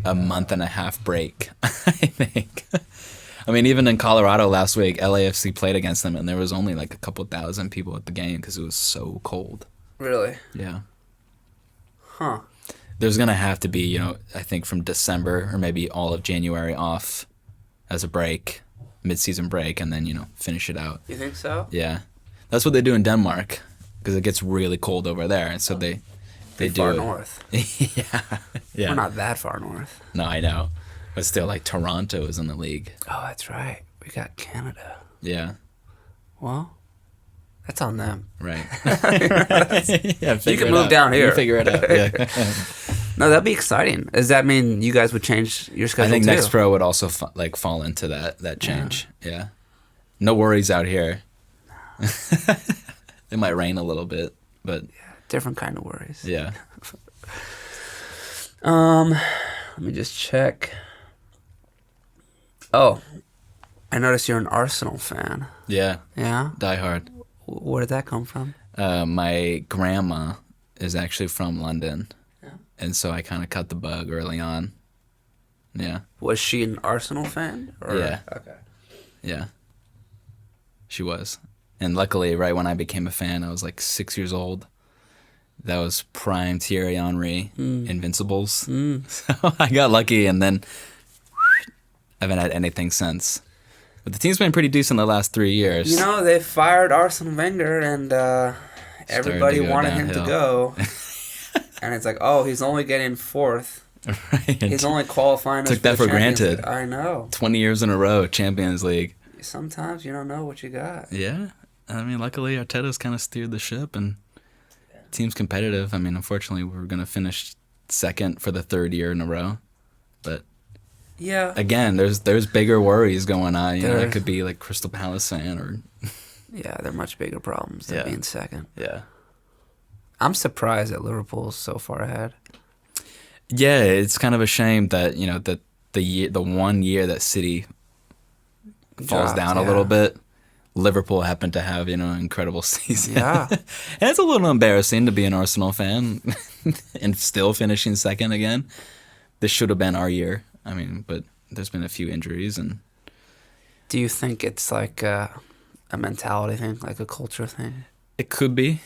a month and a half break, I think. I mean, even in Colorado last week, LAFC played against them, and there was only like a couple thousand people at the game because it was so cold. Really? Yeah. Huh. There's going to have to be, I think from December or maybe all of January off as a break, mid-season break, and then, finish it out. You think so? Yeah. That's what they do in Denmark because it gets really cold over there, and so they do far it. North. Yeah. We're not that far north. No, I know. But still, like, Toronto is in the league. Oh, that's right. We got Canada. Yeah. Well, that's on them. Right. Yeah, you can move down here. You figure it out. Yeah. No, that'd be exciting. Does that mean you guys would change your schedule I think too? Next Pro would also fall into that change. Yeah. No worries out here. It might rain a little bit, but different kind of worries. Yeah. Let me just check. Oh, I noticed you're an Arsenal fan. Yeah. Yeah? Die hard. Where did that come from? My grandma is actually from London. Yeah. And so I kind of cut the bug early on. Yeah. Was she an Arsenal fan? Or? Yeah. Okay. Yeah. She was. And luckily, right when I became a fan, I was like 6 years old. That was prime Thierry Henry, Invincibles. So I got lucky, and then I haven't had anything since. But the team's been pretty decent the last 3 years. They fired Arsene Wenger, and everybody wanted him to go. And it's like, oh, he's only getting fourth. Right. He's only qualifying. Took that for granted. League. I know. 20 years in a row, Champions League. Sometimes you don't know what you got. Yeah. I mean, luckily, Arteta's kind of steered the ship, and the team's competitive. I mean, unfortunately, we're going to finish second for the third year in a row. But yeah, again, there's bigger worries going on. It could be like Crystal Palace fan or... Yeah, they're much bigger problems than being second. Yeah. I'm surprised that Liverpool's so far ahead. Yeah, it's kind of a shame that, that the 1 year that City falls down a little bit, Liverpool happened to have, an incredible season. Yeah. And it's a little embarrassing to be an Arsenal fan and still finishing second again. This should have been our year. I mean, but there's been a few injuries. And do you think it's like a mentality thing, like a culture thing? It could be.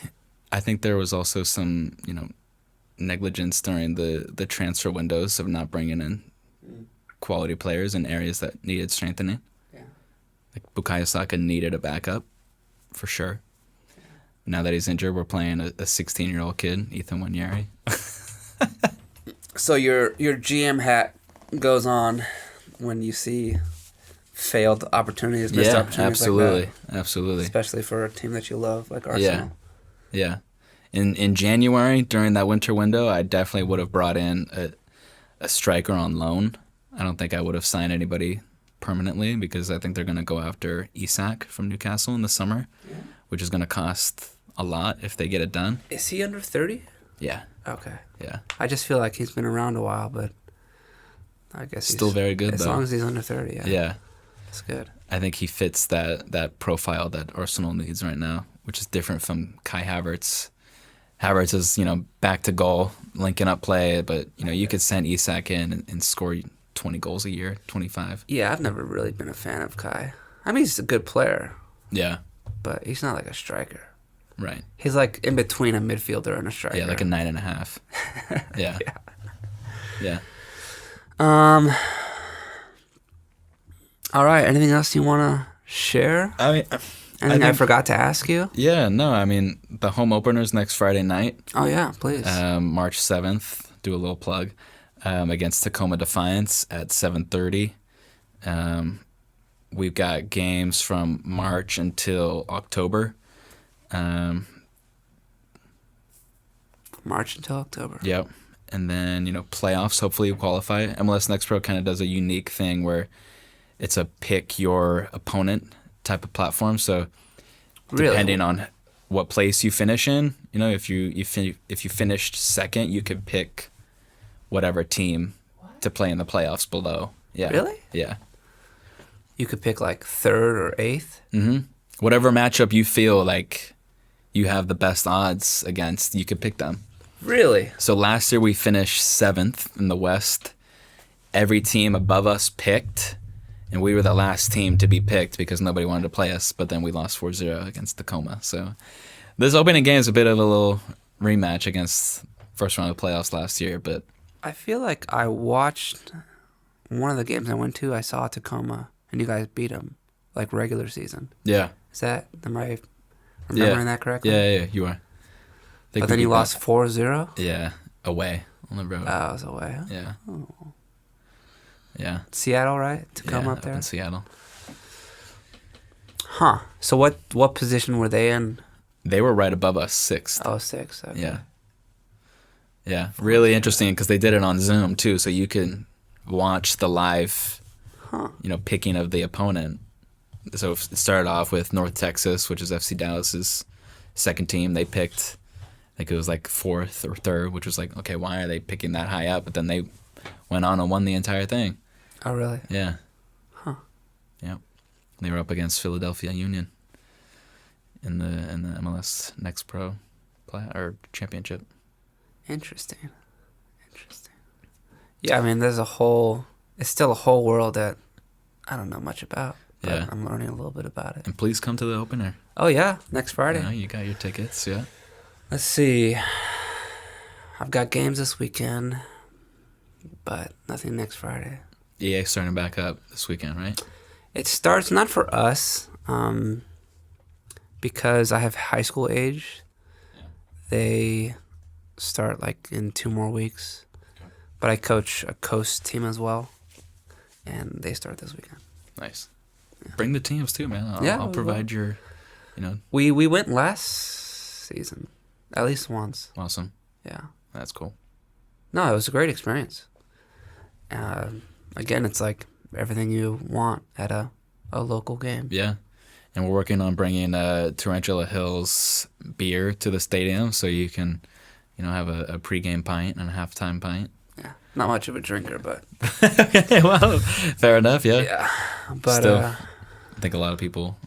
I think there was also some, negligence during the transfer windows of not bringing in quality players in areas that needed strengthening. Like Bukayo Saka needed a backup, for sure. Yeah. Now that he's injured, we're playing a 16-year-old kid, Ethan Wanyeri. So your GM hat goes on when you see failed opportunities, missed opportunities absolutely, like that. Absolutely. Especially for a team that you love, like Arsenal. Yeah. In January, during that winter window, I definitely would have brought in a striker on loan. I don't think I would have signed anybody permanently because I think they're going to go after Isak from Newcastle in the summer, which is going to cost a lot if they get it done. Is he under 30? Yeah. Okay. Yeah. I just feel like he's been around a while, but I guess still very good, as though. long as he's under 30, Yeah. That's good. I think he fits that profile that Arsenal needs right now, which is different from Kai Havertz Havertz is, back to goal, linking up play, but, you could send Isak in and score 20 goals a year, 25. Yeah, I've never really been a fan of Kai. I mean, he's a good player, Yeah, but he's not like a striker. right. He's like in between a midfielder and a striker. Yeah, like a 9.5. Yeah. Yeah. All right. Anything else you want to share? I mean, Anything I forgot to ask you? yeah, no, I mean, the home opener's next Friday night. Oh, yeah, please. March 7th, do a little plug, against Tacoma Defiance at 7:30. We've got games from March until October. March until October. Yep. And then, playoffs, hopefully you qualify. MLS Next Pro kind of does a unique thing where it's a pick your opponent type of platform. So depending on what place you finish in, if you finished second, you could pick whatever team to play in the playoffs below. Yeah. Really? Yeah. You could pick like third or eighth? Mm-hmm. Whatever matchup you feel like you have the best odds against, you could pick them. Really? So last year we finished 7th in the West. Every team above us picked, and we were the last team to be picked because nobody wanted to play us, but then we lost 4-0 against Tacoma. So this opening game is a bit of a little rematch against first round of the playoffs last year, but I feel like I watched one of the games I went to. I saw Tacoma, and you guys beat them, like regular season. yeah. Am I remembering that correctly? Yeah, you are. But then you lost 4-0? Yeah, away on the road. Oh, it was away, huh? Yeah. Oh. Yeah. Seattle, right? Tacoma Yeah, up there? in Seattle. Huh. So what position were they in? They were right above us, 6th. Oh, 6. Okay. Yeah. Yeah, really interesting because they did it on Zoom too, so you can watch the live, picking of the opponent. So it started off with North Texas, which is FC Dallas's second team. They picked, I think it was like 4th or 3rd, which was like, okay, why are they picking that high up? But then they went on and won the entire thing. Oh, really? Yeah. Huh. Yeah. They were up against Philadelphia Union in the MLS Next Pro championship. Interesting. Yeah, I mean, it's still a whole world that I don't know much about. But Yeah. I'm learning a little bit about it. And please come to the opener. Oh, yeah, next Friday. You got your tickets, yeah. Let's see. I've got games this weekend, but nothing next Friday. EA starting back up this weekend, right? It starts not for us, because I have high school age. They start like in 2 more weeks. Okay. But I coach a coast team as well, and they start this weekend. Nice. Yeah. Bring the teams too, man. I'll provide your, We went last season, at least once. Awesome. Yeah. That's cool. No, it was a great experience. Again, it's like everything you want at a local game. Yeah. And we're working on bringing Tarantula Hills beer to the stadium so you can, have a pregame pint and a halftime pint. Yeah. Not much of a drinker, but... Okay, well, fair enough, yeah. Yeah. But, still, I think a lot of people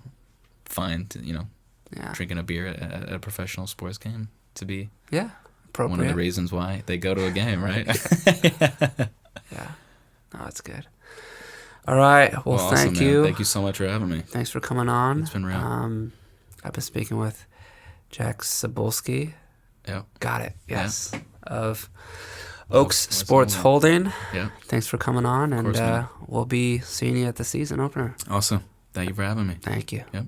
find, yeah. drinking a beer at a professional sports game to be appropriate. one of the reasons why they go to a game, right? Yeah. No, that's good. All right. Well, awesome, thank man. you. Thank you so much for having me. Thanks for coming on. It's been real. I've been speaking with Jack Cybulski. Yeah. Got it. Yes. Yeah. Of Oaks Sports Holding. Yeah. Thanks for coming on, and course, we'll be seeing you at the season opener. Awesome. Thank you for having me. Thank you. Yep.